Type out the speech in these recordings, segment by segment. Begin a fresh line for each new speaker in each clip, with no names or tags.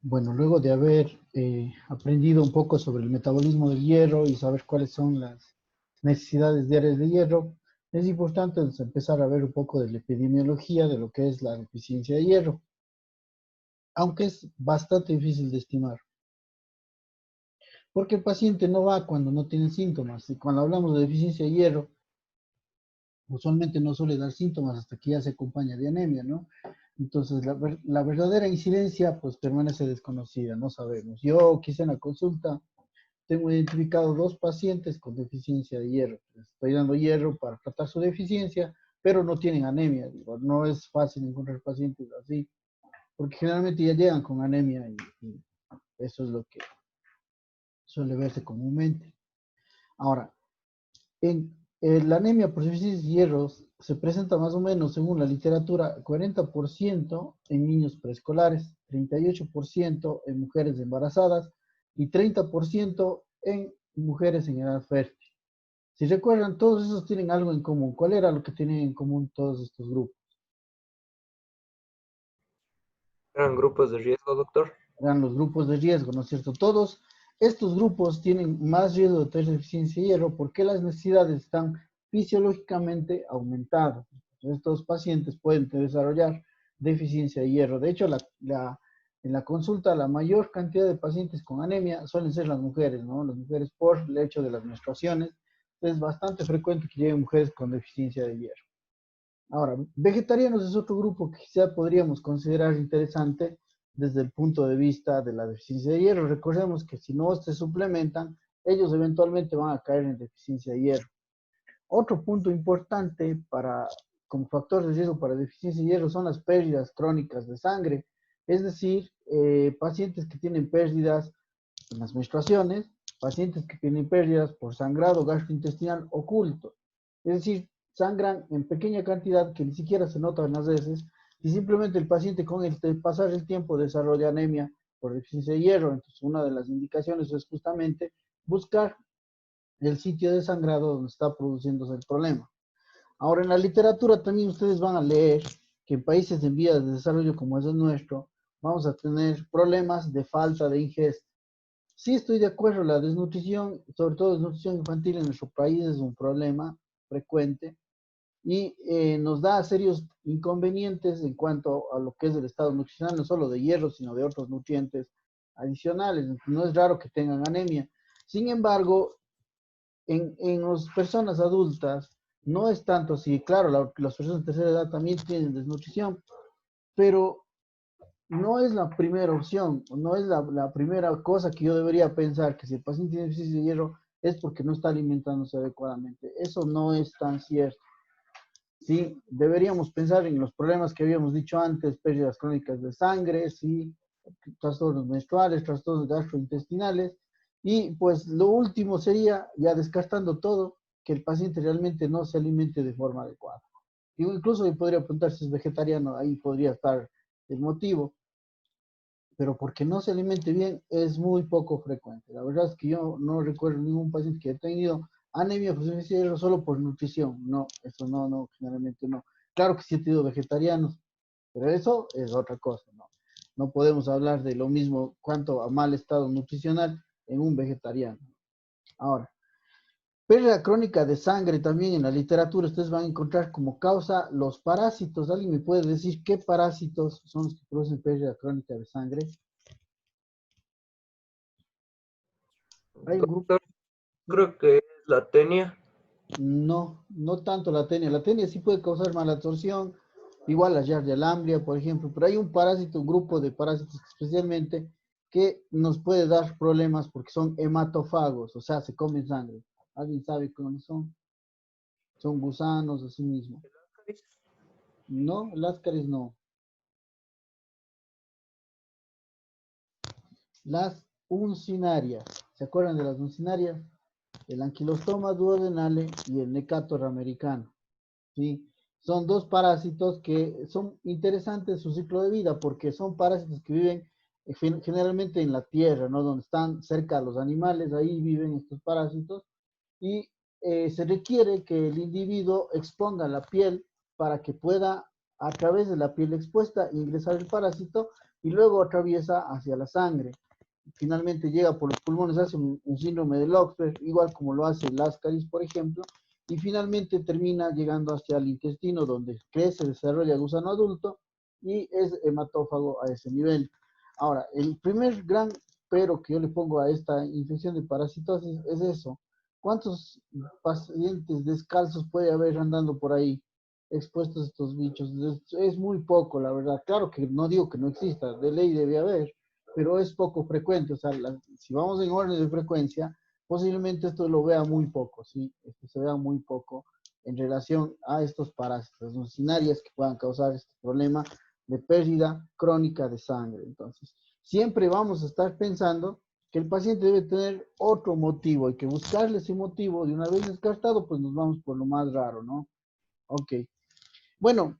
Bueno, luego de haber aprendido un poco sobre el metabolismo del hierro y saber cuáles son las necesidades diarias de hierro, es importante empezar a ver un poco de la epidemiología de lo que es la deficiencia de hierro, aunque es bastante difícil de estimar, porque el paciente no va cuando no tiene síntomas, y cuando hablamos de deficiencia de hierro, usualmente no suele dar síntomas hasta que ya se acompaña de anemia, ¿no? Entonces, la verdadera incidencia pues permanece desconocida, no sabemos. Yo quise en la consulta tengo identificado 2 pacientes con deficiencia de hierro. Les estoy dando hierro para tratar su deficiencia, pero no tienen anemia. Digo, no es fácil encontrar pacientes así, porque generalmente ya llegan con anemia y eso es lo que suele verse comúnmente. Ahora, la anemia por deficiencia de hierro se presenta más o menos, según la literatura, 40% en niños preescolares, 38% en mujeres embarazadas y 30% en mujeres en edad fértil. Si recuerdan, todos esos tienen algo en común. ¿Cuál era lo que tenían en común todos estos grupos?
¿Eran grupos de riesgo, doctor?
Eran los grupos de riesgo, ¿no es cierto? Todos estos grupos tienen más riesgo de tener deficiencia de hierro porque las necesidades están fisiológicamente aumentadas. Estos pacientes pueden desarrollar deficiencia de hierro. De hecho, en la consulta, la mayor cantidad de pacientes con anemia suelen ser las mujeres, ¿no? Las mujeres por el hecho de las menstruaciones. Es bastante frecuente que lleguen mujeres con deficiencia de hierro. Ahora, vegetarianos es otro grupo que quizá podríamos considerar interesante desde el punto de vista de la deficiencia de hierro. Recordemos que si no se suplementan, ellos eventualmente van a caer en deficiencia de hierro. Otro punto importante como factor de riesgo para deficiencia de hierro son las pérdidas crónicas de sangre, es decir, pacientes que tienen pérdidas en las menstruaciones, pacientes que tienen pérdidas por sangrado gastrointestinal oculto, es decir, sangran en pequeña cantidad que ni siquiera se notan las veces y simplemente el paciente con el pasar el tiempo desarrolla anemia por deficiencia de hierro. Entonces, una de las indicaciones es justamente buscar el sitio de sangrado donde está produciéndose el problema. Ahora, en la literatura también ustedes van a leer que en países en vías de desarrollo como es el nuestro, vamos a tener problemas de falta de ingesta. Sí estoy de acuerdo, la desnutrición, sobre todo desnutrición infantil en nuestro país es un problema frecuente y nos da serios inconvenientes en cuanto a lo que es el estado nutricional, no solo de hierro, sino de otros nutrientes adicionales. No es raro que tengan anemia. Sin embargo, en las personas adultas no es tanto así. Claro, las personas de tercera edad también tienen desnutrición, pero no es la primera opción, no es la primera cosa que yo debería pensar, que si el paciente tiene déficit de hierro es porque no está alimentándose adecuadamente. Eso no es tan cierto. Sí, deberíamos pensar en los problemas que habíamos dicho antes, pérdidas crónicas de sangre, sí, trastornos menstruales, trastornos gastrointestinales, y pues lo último sería, ya descartando todo, que el paciente realmente no se alimente de forma adecuada. Digo, incluso yo podría preguntar si es vegetariano, ahí podría estar el motivo, pero porque no se alimente bien es muy poco frecuente. La verdad es que yo no recuerdo ningún paciente que haya tenido anemia por deficiencia de hierro solo por nutrición. No, eso no, generalmente no. Claro que sí he tenido vegetarianos, pero eso es otra cosa, ¿no? No podemos hablar de lo mismo cuanto a mal estado nutricional en un vegetariano. Ahora, pérdida crónica de sangre también en la literatura ustedes van a encontrar como causa los parásitos. ¿Alguien me puede decir qué parásitos son los que producen pérdida crónica de sangre? Hay un grupo.
Doctor, creo que es la tenia.
No, no tanto la tenia. La tenia sí puede causar malabsorción, igual la Giardia lamblia, por ejemplo, pero hay un parásito, un grupo de parásitos especialmente que nos puede dar problemas porque son hematofagos, o sea, se comen sangre. ¿Alguien sabe cómo son? Son gusanos, así mismo. No, láscaris no. Las uncinarias. ¿Se acuerdan de las uncinarias? El Ankylostoma duodenale y el Necator americano. ¿Sí? Son 2 parásitos que son interesantes su ciclo de vida porque son parásitos que viven generalmente en la tierra, ¿no? Donde están cerca de los animales, ahí viven estos parásitos y se requiere que el individuo exponga la piel para que pueda a través de la piel expuesta, ingresar el parásito y luego atraviesa hacia la sangre. Finalmente llega por los pulmones, hace un síndrome de Loxberg, igual como lo hace el Ascaris, por ejemplo, y finalmente termina llegando hacia el intestino, donde crece, desarrolla gusano adulto y es hematófago a ese nivel. Ahora, el primer gran pero que yo le pongo a esta infección de parasitosis es eso. ¿Cuántos pacientes descalzos puede haber andando por ahí expuestos a estos bichos? Es muy poco, la verdad. Claro que no digo que no exista, de ley debe haber, pero es poco frecuente. O sea, si vamos en orden de frecuencia, posiblemente esto lo vea muy poco, ¿sí? Esto se vea muy poco en relación a estos parásitos nucinarias que puedan causar este problema de pérdida crónica de sangre. Entonces, siempre vamos a estar pensando que el paciente debe tener otro motivo y que buscarle ese motivo de una vez descartado, pues nos vamos por lo más raro, ¿no? Ok. Bueno,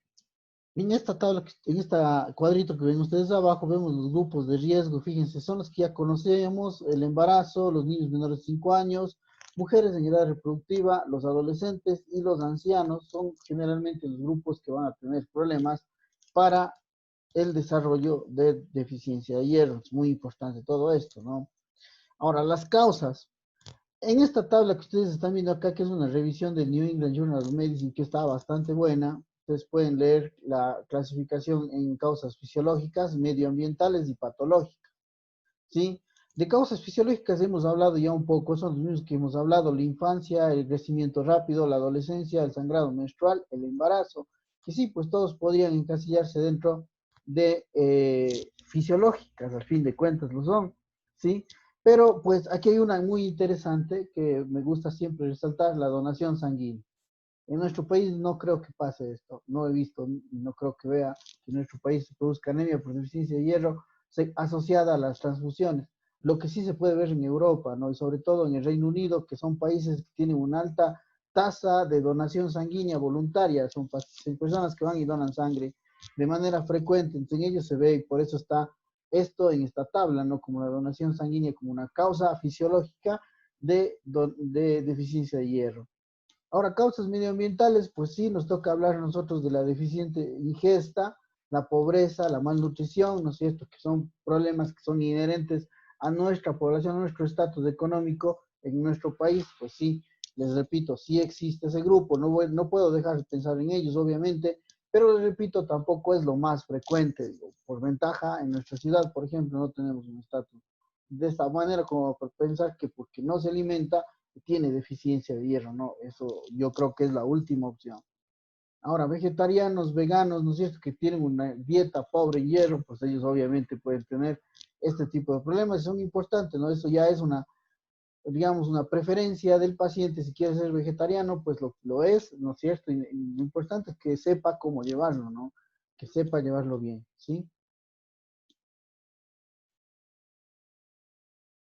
en esta tabla, en este cuadrito que ven ustedes abajo, vemos los grupos de riesgo. Fíjense, son los que ya conocemos: el embarazo, los niños menores de 5 años, mujeres en edad reproductiva, los adolescentes y los ancianos son generalmente los grupos que van a tener problemas para el desarrollo de deficiencia de hierro. Es muy importante todo esto, ¿no? Ahora, las causas. En esta tabla que ustedes están viendo acá, que es una revisión del New England Journal of Medicine, que está bastante buena, ustedes pueden leer la clasificación en causas fisiológicas, medioambientales y patológicas, ¿sí? De causas fisiológicas hemos hablado ya un poco, son los mismos que hemos hablado: la infancia, el crecimiento rápido, la adolescencia, el sangrado menstrual, el embarazo, que sí, pues todos podrían encasillarse dentro de fisiológicas, al fin de cuentas lo son, ¿sí? Pero pues aquí hay una muy interesante que me gusta siempre resaltar: la donación sanguínea. En nuestro país no creo que pase esto, no he visto y no creo que vea que en nuestro país se produzca anemia por deficiencia de hierro asociada a las transfusiones. Lo que sí se puede ver en Europa, ¿no? Y sobre todo en el Reino Unido, que son países que tienen una alta tasa de donación sanguínea voluntaria, son personas que van y donan sangre de manera frecuente. Entonces en ellos se ve, y por eso está esto en esta tabla, ¿no? Como la donación sanguínea como una causa fisiológica de deficiencia de hierro. Ahora, causas medioambientales, pues sí, nos toca hablar a nosotros de la deficiente ingesta, la pobreza, la malnutrición, ¿no es cierto?, que son problemas que son inherentes a nuestra población, a nuestro estatus económico en nuestro país. Pues sí, les repito, sí existe ese grupo, no puedo dejar de pensar en ellos, obviamente, pero les repito, tampoco es lo más frecuente. Digo, por ventaja, en nuestra ciudad, por ejemplo, no tenemos un estatus de esta manera como por pensar que porque no se alimenta tiene deficiencia de hierro, ¿no? Eso yo creo que es la última opción. Ahora, vegetarianos, veganos, ¿no es cierto?, que tienen una dieta pobre en hierro, pues ellos obviamente pueden tener este tipo de problemas, son importantes, ¿no? Eso ya es una, digamos, una preferencia del paciente. Si quiere ser vegetariano, pues lo es, ¿no es cierto? Y lo importante es que sepa cómo llevarlo, ¿no? Que sepa llevarlo bien, ¿sí?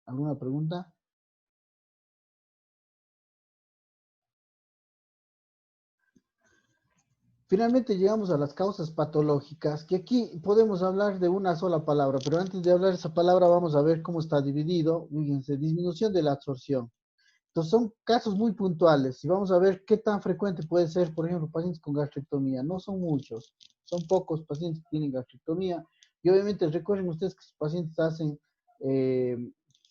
¿Alguna pregunta? Finalmente llegamos a las causas patológicas, que aquí podemos hablar de una sola palabra, pero antes de hablar de esa palabra vamos a ver cómo está dividido. Fíjense: disminución de la absorción. Entonces son casos muy puntuales y vamos a ver qué tan frecuente puede ser, por ejemplo, pacientes con gastrectomía. No son muchos, son pocos pacientes que tienen gastrectomía, y obviamente recuerden ustedes que sus pacientes hacen eh,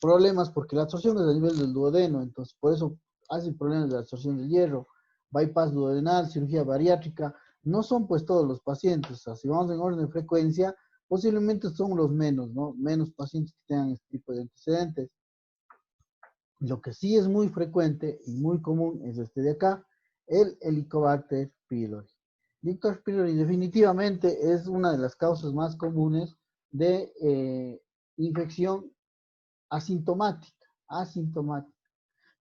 problemas porque la absorción es a nivel del duodeno, entonces por eso hacen problemas de la absorción del hierro, bypass duodenal, cirugía bariátrica. No son pues todos los pacientes. O sea, si vamos en orden de frecuencia, posiblemente son los menos, ¿no? Menos pacientes que tengan este tipo de antecedentes. Lo que sí es muy frecuente y muy común es este de acá, el Helicobacter pylori. Helicobacter pylori definitivamente es una de las causas más comunes de infección asintomática,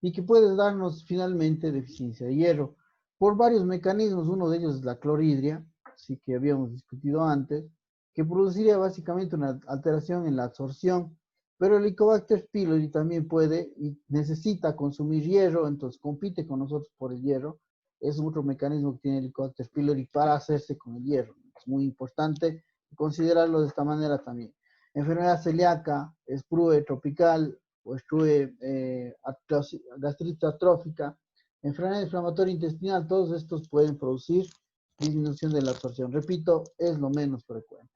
y que puede darnos finalmente deficiencia de hierro por varios mecanismos. Uno de ellos es la clorhidria, sí, que habíamos discutido antes, que produciría básicamente una alteración en la absorción. Pero el Helicobacter pylori también puede y necesita consumir hierro, entonces compite con nosotros por el hierro. Es otro mecanismo que tiene el Helicobacter pylori para hacerse con el hierro. Es muy importante considerarlo de esta manera también. Enfermedad celíaca, sprue tropical o sprue gastritis atrófica, enfermedad inflamatoria intestinal, todos estos pueden producir disminución de la absorción. Repito, es lo menos frecuente.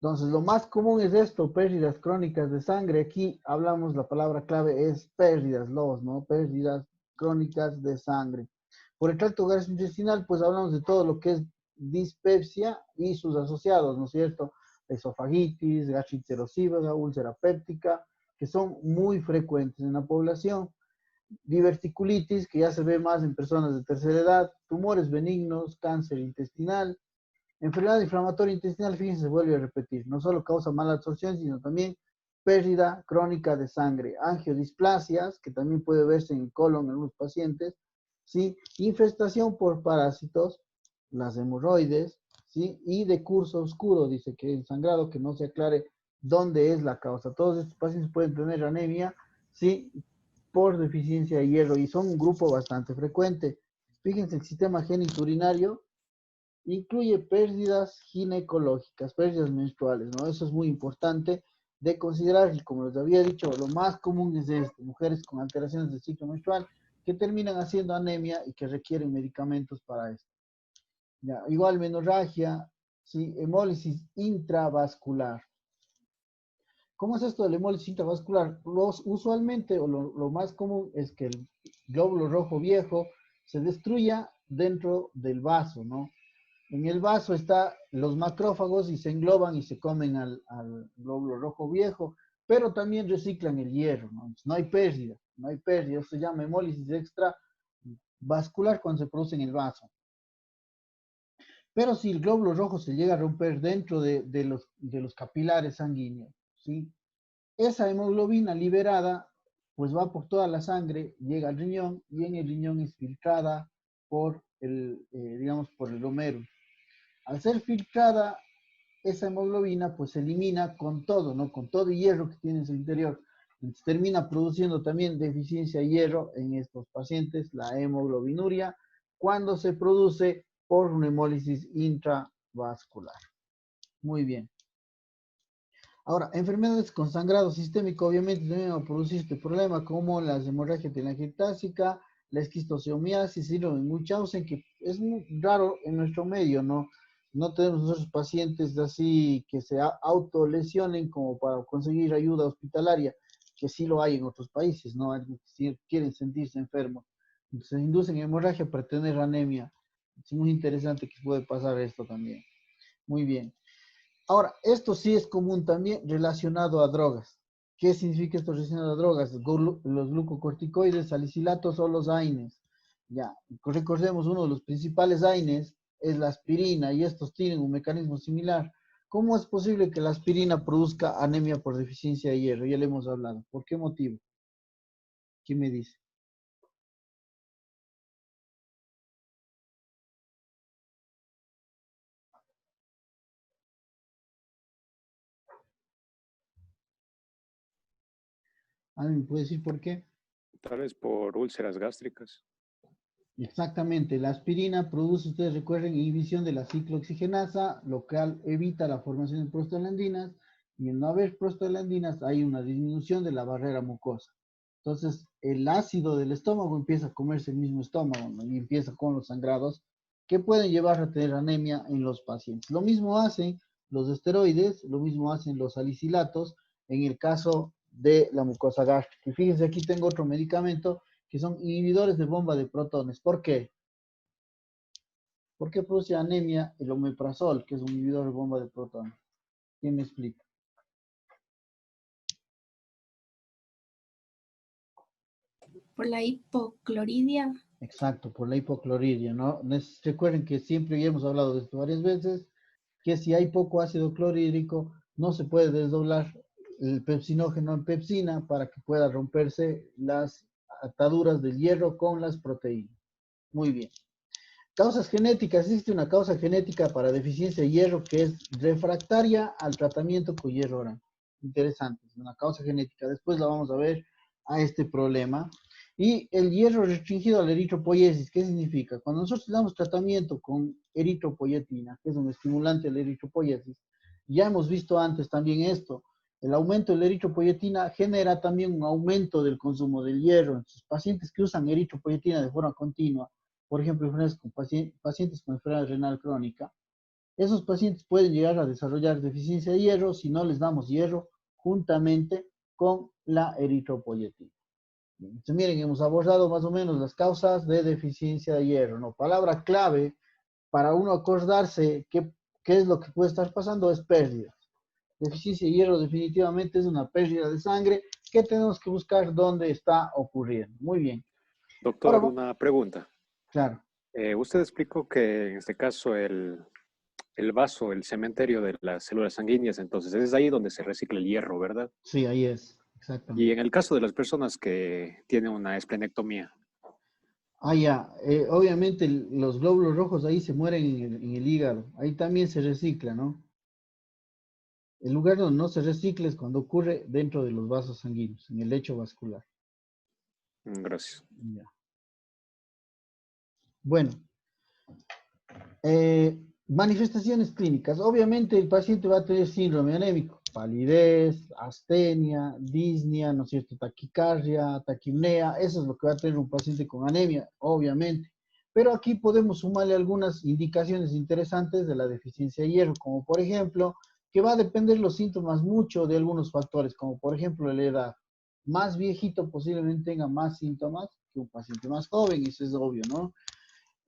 Entonces, lo más común es esto, pérdidas crónicas de sangre. Aquí hablamos, la palabra clave es pérdidas, ¿no? Pérdidas crónicas de sangre. Por el tracto gastrointestinal, pues hablamos de todo lo que es dispepsia y sus asociados, ¿no es cierto? Esofagitis, gastritis erosiva, úlcera péptica, que son muy frecuentes en la población. Diverticulitis, que ya se ve más en personas de tercera edad, tumores benignos, cáncer intestinal, enfermedad inflamatoria intestinal, fíjense, se vuelve a repetir, no solo causa mala absorción, sino también pérdida crónica de sangre, angiodisplasias, que también puede verse en el colon en los pacientes, ¿sí? Infestación por parásitos, las hemorroides, ¿sí? Y de curso oscuro, dice que el sangrado que no se aclare dónde es la causa. Todos estos pacientes pueden tener anemia, ¿sí? Por deficiencia de hierro y son un grupo bastante frecuente. Fíjense, el sistema genitourinario incluye pérdidas ginecológicas, pérdidas menstruales, ¿no? Eso es muy importante de considerar y como les había dicho, lo más común es esto, mujeres con alteraciones del ciclo menstrual que terminan haciendo anemia y que requieren medicamentos para esto. Ya, igual menorragia, ¿sí? Hemólisis intravascular. ¿Cómo es esto de la hemólisis intravascular? Usualmente, o lo más común es que el glóbulo rojo viejo se destruya dentro del vaso, ¿no? En el vaso están los macrófagos y se engloban y se comen al glóbulo rojo viejo, pero también reciclan el hierro, ¿no? No hay pérdida, no hay pérdida. Eso se llama hemólisis extravascular cuando se produce en el vaso. Pero si el glóbulo rojo se llega a romper dentro de los capilares sanguíneos, ¿sí? Esa hemoglobina liberada pues va por toda la sangre, llega al riñón y en el riñón es filtrada por digamos, por el glomérulo. Al ser filtrada esa hemoglobina, pues se elimina con todo, ¿no? Con todo el hierro que tiene en su interior. Entonces, termina produciendo también deficiencia de hierro en estos pacientes, la hemoglobinuria, cuando se produce por una hemólisis intravascular. Muy bien. Ahora, enfermedades con sangrado sistémico, obviamente también va a producir este problema, como las hemorragias telangiectásica, la esquistosomiasis, síndrome de Munchausen, que es muy raro en nuestro medio, ¿no? No tenemos nosotros pacientes así que se autolesionen como para conseguir ayuda hospitalaria, que sí lo hay en otros países, ¿no? Si quieren sentirse enfermos. Se inducen hemorragia para tener anemia. Es muy interesante que puede pasar esto también. Muy bien. Ahora, esto sí es común también relacionado a drogas. ¿Qué significa esto relacionado a drogas? Los glucocorticoides, salicilatos o los AINES. Ya, recordemos, uno de los principales AINES es la aspirina y estos tienen un mecanismo similar. ¿Cómo es posible que la aspirina produzca anemia por deficiencia de hierro? Ya le hemos hablado. ¿Por qué motivo? ¿Quién me dice? ¿Alguien me puede decir por qué?
Tal vez por úlceras gástricas.
Exactamente, la aspirina produce, ustedes recuerden, inhibición de la ciclooxigenasa, lo cual evita la formación de prostaglandinas, y al no haber prostaglandinas hay una disminución de la barrera mucosa. Entonces, el ácido del estómago empieza a comerse el mismo estómago, ¿no? Y empieza con los sangrados que pueden llevar a tener anemia en los pacientes. Lo mismo hacen los esteroides, lo mismo hacen los salicilatos en el caso de la mucosa gástrica. Y fíjense, aquí tengo otro medicamento que son inhibidores de bomba de protones. ¿Por qué? ¿Por qué produce anemia el omeprazol, que es un inhibidor de bomba de protones? ¿Quién me explica?
Por la hipocloridia.
Exacto, por la hipocloridia, ¿no? Recuerden que siempre ya hemos hablado de esto varias veces, que si hay poco ácido clorhídrico, no se puede desdoblar el pepsinógeno en pepsina para que pueda romperse las ataduras del hierro con las proteínas. Muy bien. Causas genéticas. Existe una causa genética para deficiencia de hierro que es refractaria al tratamiento con hierro oral. Interesante, es una causa genética. Después la vamos a ver a este problema. Y el hierro restringido a la eritropoiesis, ¿qué significa? Cuando nosotros damos tratamiento con eritropoyetina, que es un estimulante de la eritropoiesis, ya hemos visto antes también esto. El aumento de la eritropoyetina genera también un aumento del consumo del hierro. Entonces, pacientes que usan eritropoyetina de forma continua, por ejemplo, pacientes con enfermedad renal crónica, esos pacientes pueden llegar a desarrollar deficiencia de hierro si no les damos hierro juntamente con la eritropoyetina. Entonces, miren, hemos abordado más o menos las causas de deficiencia de hierro, ¿no? Palabra clave para uno acordarse qué es lo que puede estar pasando es pérdida. Deficiencia de hierro definitivamente es una pérdida de sangre que tenemos que buscar dónde está ocurriendo. Muy bien.
Doctor,
Ahora,
una pregunta.
claro.
Usted explicó que en este caso el vaso, el cementerio de las células sanguíneas, entonces es ahí donde se recicla el hierro, ¿verdad?
Sí, ahí es,
Y
exactamente.
en el caso de las personas que tienen una esplenectomía,
Ah, ya. Obviamente los glóbulos rojos ahí se mueren en el hígado. Ahí también se recicla, ¿no? El lugar donde no se recicla es cuando ocurre dentro de los vasos sanguíneos, en el lecho vascular.
gracias.
Ya. Bueno, manifestaciones clínicas. Obviamente el paciente va a tener síndrome anémico, palidez, astenia, disnea, ¿no es cierto? Taquicardia, taquipnea, eso es lo que va a tener un paciente con anemia, obviamente. Pero aquí podemos sumarle algunas indicaciones interesantes de la deficiencia de hierro, como por ejemplo, que va a depender los síntomas mucho de algunos factores, como por ejemplo la edad. Más viejito posiblemente tenga más síntomas que un paciente más joven, eso es obvio, ¿no?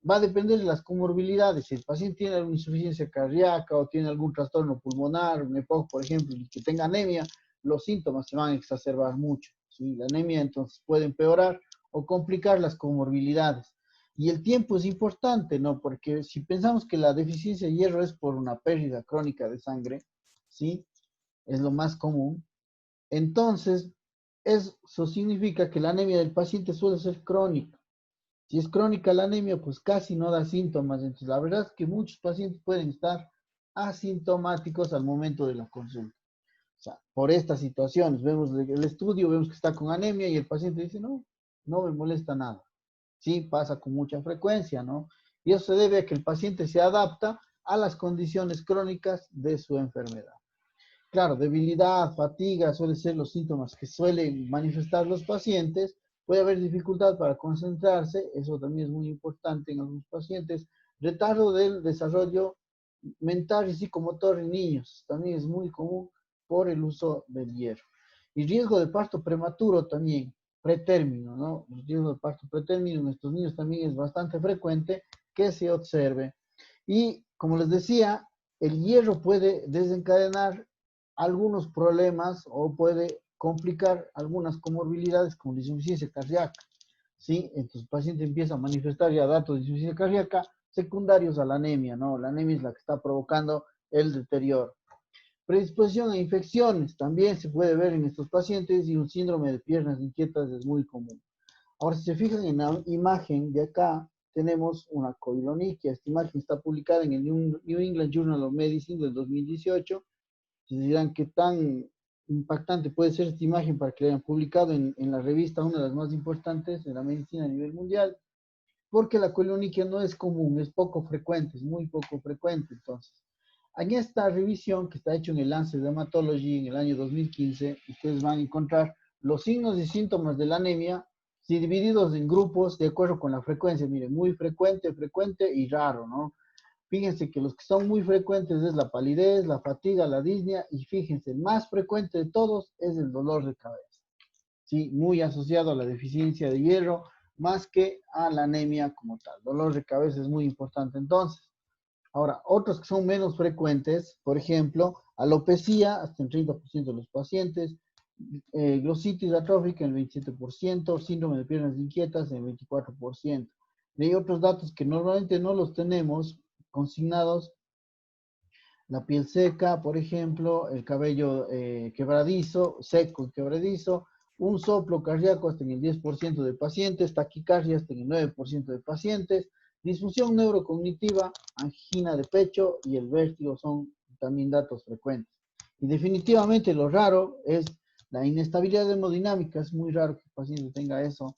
Va a depender de las comorbilidades. Si el paciente tiene alguna insuficiencia cardíaca o tiene algún trastorno pulmonar, un EPOC, por ejemplo, y que tenga anemia, los síntomas se van a exacerbar mucho. ¿Sí? La anemia entonces puede empeorar o complicar las comorbilidades. Y el tiempo es importante, ¿no? Porque si pensamos que la deficiencia de hierro es por una pérdida crónica de sangre, ¿sí? Es lo más común. Entonces, eso significa que la anemia del paciente suele ser crónica. Si es crónica la anemia, pues casi no da síntomas. Entonces, la verdad es que muchos pacientes pueden estar asintomáticos al momento de la consulta. O sea, por estas situaciones, vemos el estudio, vemos que está con anemia y el paciente dice, no, no me molesta nada. Sí, pasa con mucha frecuencia, ¿no? Y eso se debe a que el paciente se adapta a las condiciones crónicas de su enfermedad. Claro, debilidad, fatiga suelen ser los síntomas que suelen manifestar los pacientes. Puede haber dificultad para concentrarse, eso también es muy importante en algunos pacientes. Retardo del desarrollo mental y psicomotor en niños, también es muy común por el uso del hierro. Y riesgo de parto prematuro también, pretérmino, ¿no? El riesgo de parto pretérmino en estos niños también es bastante frecuente que se observe. Y como les decía, el hierro puede desencadenar algunos problemas o puede complicar algunas comorbilidades como la insuficiencia cardíaca. ¿Sí? Entonces el paciente empieza a manifestar ya datos de insuficiencia cardíaca secundarios a la anemia, ¿no? La anemia es la que está provocando el deterioro. Predisposición a infecciones también se puede ver en estos pacientes y un síndrome de piernas inquietas es muy común. Ahora, si se fijan en la imagen de acá, tenemos una coiloniquia. Esta imagen está publicada en el New England Journal of Medicine del 2018. Se dirán qué tan impactante puede ser esta imagen para que la hayan publicado en la revista, una de las más importantes de la medicina a nivel mundial, porque la coiloniquia no es común, es poco frecuente, es muy poco frecuente. Entonces, en esta revisión que está hecho en el Lancet Dermatology en el año 2015, ustedes van a encontrar los signos y síntomas de la anemia divididos en grupos de acuerdo con la frecuencia. Miren, muy frecuente, frecuente y raro, ¿no? Fíjense que los que son muy frecuentes es la palidez, la fatiga, la disnea, y fíjense, el más frecuente de todos es el dolor de cabeza. ¿Sí? Muy asociado a la deficiencia de hierro, más que a la anemia como tal. Dolor de cabeza es muy importante entonces. Ahora, otros que son menos frecuentes, por ejemplo, alopecia, hasta el 30% de los pacientes, glositis atrófica en el 27%, síndrome de piernas inquietas en el 24%. Y hay otros datos que normalmente no los tenemos consignados, la piel seca, por ejemplo, el cabello quebradizo, seco y quebradizo, un soplo cardíaco hasta en el 10% de pacientes, taquicardia hasta en el 9% de pacientes, disfunción neurocognitiva, angina de pecho y el vértigo son también datos frecuentes. Y definitivamente lo raro es la inestabilidad hemodinámica, es muy raro que el paciente tenga eso.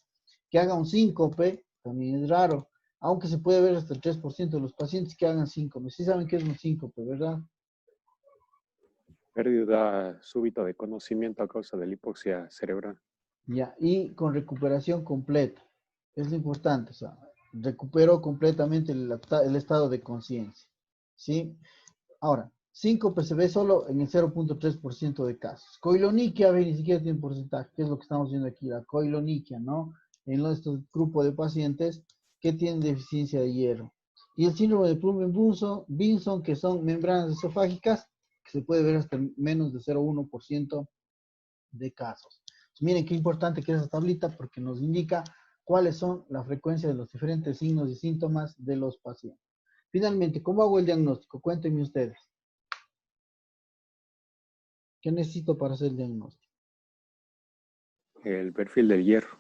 Que haga un síncope, también es raro, aunque se puede ver hasta el 3% de los pacientes que hagan síncope. Sí saben qué es un síncope, ¿verdad?
Pérdida súbita de conocimiento a causa de la hipoxia cerebral.
Ya, y con recuperación completa. Es lo importante, o sea, recuperó completamente el estado de conciencia, ¿sí? Ahora, síncope se ve solo en el 0.3% de casos. Coiloniquia, a ver, ni siquiera tiene porcentaje, que es lo que estamos viendo aquí, la coiloniquia, ¿no? En nuestro grupo de pacientes que tienen deficiencia de hierro. Y el síndrome de Plummer-Vinson, que son membranas esofágicas, que se puede ver hasta menos de 0.1% de casos. Pues miren qué importante que es esa tablita porque nos indica cuáles son la frecuencia de los diferentes signos y síntomas de los pacientes. Finalmente, ¿cómo hago el diagnóstico? Cuéntenme ustedes. ¿Qué necesito para hacer el diagnóstico?
El perfil del hierro.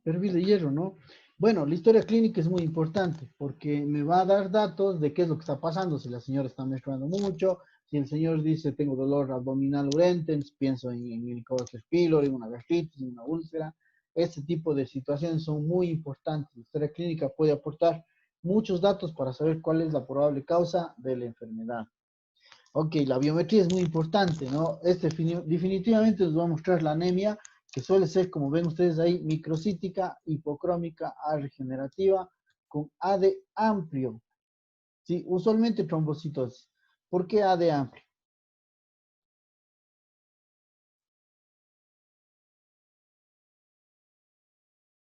Perfil de hierro, ¿no? Bueno, la historia clínica es muy importante porque me va a dar datos de qué es lo que está pasando, si la señora está menstruando mucho, si el señor dice tengo dolor abdominal urente, pienso en el Helicobacter pylori, en una gastritis, en una úlcera. Este tipo de situaciones son muy importantes. La historia clínica puede aportar muchos datos para saber cuál es la probable causa de la enfermedad. Ok, la biometría es muy importante, ¿no? Definitivamente nos va a mostrar la anemia, que suele ser, como ven ustedes ahí, microcítica, hipocrómica, regenerativa, con AD amplio. ¿Sí? Usualmente trombocitosis. ¿Por qué AD amplio?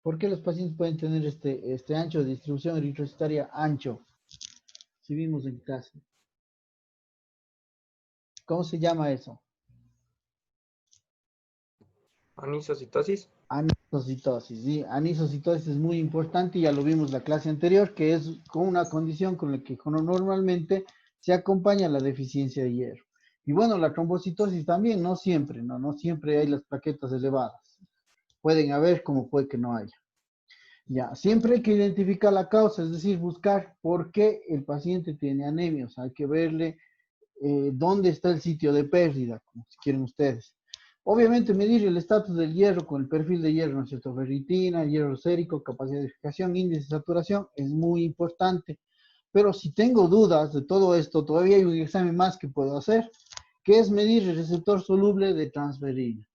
¿Por qué los pacientes pueden tener este ancho de distribución eritrocitaria ancho? Si vimos en clase. ¿Cómo se llama eso?
Anisocitosis.
Anisocitosis, sí, anisocitosis es muy importante, ya lo vimos en la clase anterior, que es con una condición con la que normalmente se acompaña la deficiencia de hierro. Y bueno, la trombocitosis también, no siempre, no siempre hay las plaquetas elevadas. Pueden haber como puede que no haya. Ya, siempre hay que identificar la causa, es decir, buscar por qué el paciente tiene anemia, o sea, hay que verle dónde está el sitio de pérdida, como si quieren ustedes. Obviamente medir el estatus del hierro con el perfil de hierro, ¿no es cierto? Ferritina, hierro sérico, capacidad de fijación, índice de saturación, es muy importante. Pero si tengo dudas de todo esto, todavía hay un examen más que puedo hacer, que es medir el receptor soluble de transferrina.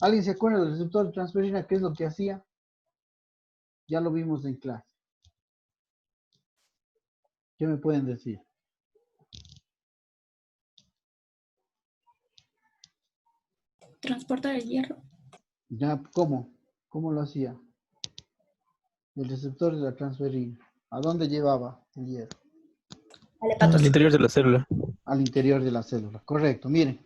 ¿Alguien se acuerda del receptor de transferrina? ¿Qué es lo que hacía? Ya lo vimos en clase. ¿Qué me pueden decir?
Transportar el hierro.
Ya, ¿cómo? ¿Cómo lo hacía? El receptor de la transferina. ¿A dónde llevaba el hierro?
Al
Al
hepatocito.
interior de la célula.
Al interior de la célula. Correcto. Miren,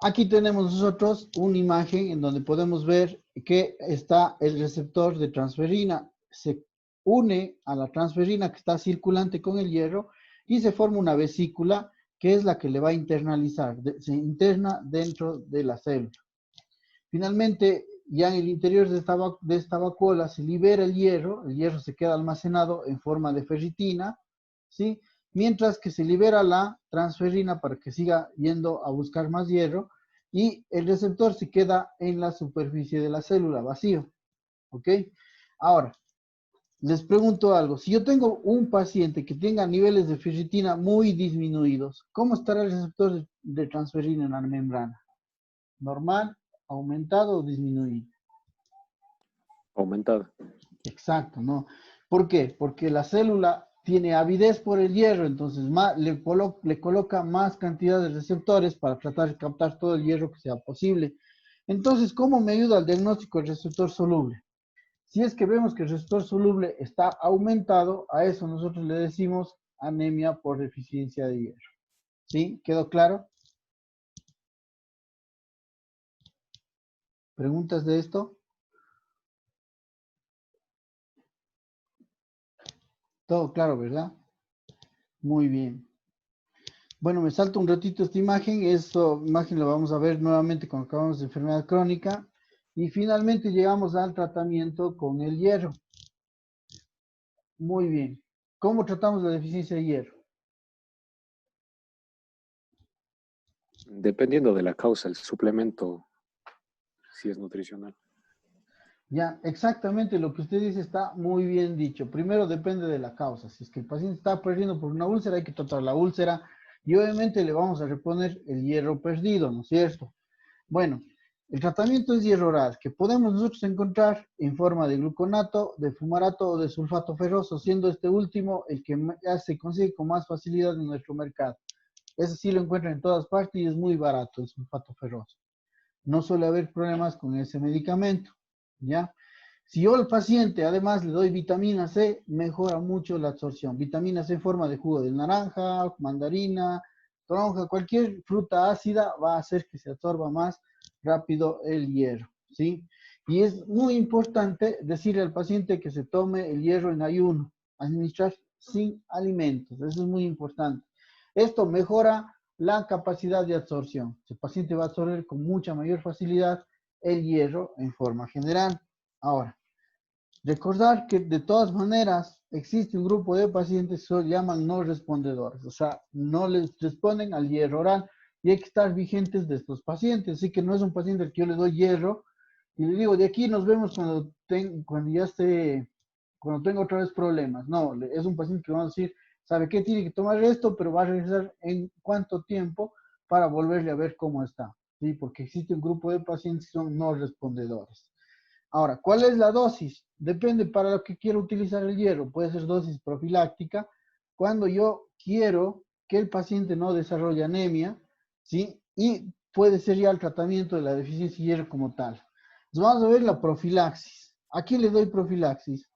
aquí tenemos nosotros una imagen en donde podemos ver que está el receptor de transferina. Se une a la transferina que está circulante con el hierro y se forma una vesícula que es la que le va a internalizar. Se interna dentro de la célula. Finalmente, ya en el interior de esta vacuola se libera el hierro se queda almacenado en forma de ferritina, ¿sí? Mientras que se libera la transferrina para que siga yendo a buscar más hierro y el receptor se queda en la superficie de la célula, vacío, ¿ok? Ahora, les pregunto algo, si yo tengo un paciente que tenga niveles de ferritina muy disminuidos, ¿cómo estará el receptor de transferrina en la membrana? ¿Normal, aumentado o disminuido?
Aumentada.
Exacto, ¿no? ¿Por qué? Porque la célula tiene avidez por el hierro, entonces le coloca más cantidad de receptores para tratar de captar todo el hierro que sea posible. Entonces, ¿cómo me ayuda al diagnóstico del receptor soluble? Si es que vemos que el receptor soluble está aumentado, a eso nosotros le decimos anemia por deficiencia de hierro. ¿Sí? ¿Quedó claro? ¿Preguntas de esto? Todo claro, ¿verdad? Muy bien. Bueno, me salto un ratito esta imagen. Esta imagen la vamos a ver nuevamente cuando acabamos de enfermedad crónica. Y finalmente llegamos al tratamiento con el hierro. Muy bien. ¿Cómo tratamos la deficiencia de hierro?
Dependiendo de la causa, el suplemento, si es nutricional.
Ya, exactamente lo que usted dice está muy bien dicho. Primero depende de la causa. Si es que el paciente está perdiendo por una úlcera, hay que tratar la úlcera y obviamente le vamos a reponer el hierro perdido, ¿no es cierto? Bueno, El tratamiento es hierro oral, que podemos nosotros encontrar en forma de gluconato, de fumarato o de sulfato ferroso, siendo este último el que ya se consigue con más facilidad en nuestro mercado. Ese sí lo encuentran en todas partes y es muy barato, el sulfato ferroso. No suele haber problemas con ese medicamento, ¿ya? Si yo al paciente además le doy vitamina C, mejora mucho la absorción. Vitamina C en forma de jugo de naranja, mandarina, toronja, cualquier fruta ácida va a hacer que se absorba más rápido el hierro, ¿sí? Y es muy importante decirle al paciente que se tome el hierro en ayuno, administrar sin alimentos, eso es muy importante. Esto mejora la capacidad de absorción. El paciente va a absorber con mucha mayor facilidad el hierro en forma general. Ahora, recordar que de todas maneras existe un grupo de pacientes que se llaman no respondedores, o sea, no les responden al hierro oral y hay que estar vigentes de estos pacientes. Así que no es un paciente al que yo le doy hierro y le digo, de aquí nos vemos cuando tenga otra vez problemas. No, es un paciente que vamos a decir, sabe qué, tiene que tomar esto, pero va a regresar en cuánto tiempo para volverle a ver cómo está, ¿sí? Porque existe un grupo de pacientes que son no respondedores. Ahora, ¿cuál es la dosis? Depende para lo que quiero utilizar el hierro. Puede ser dosis profiláctica, cuando yo quiero que el paciente no desarrolle anemia, ¿sí? Y puede ser ya el tratamiento de la deficiencia de hierro como tal. Entonces vamos a ver la profilaxis. ¿A quién le doy profilaxis?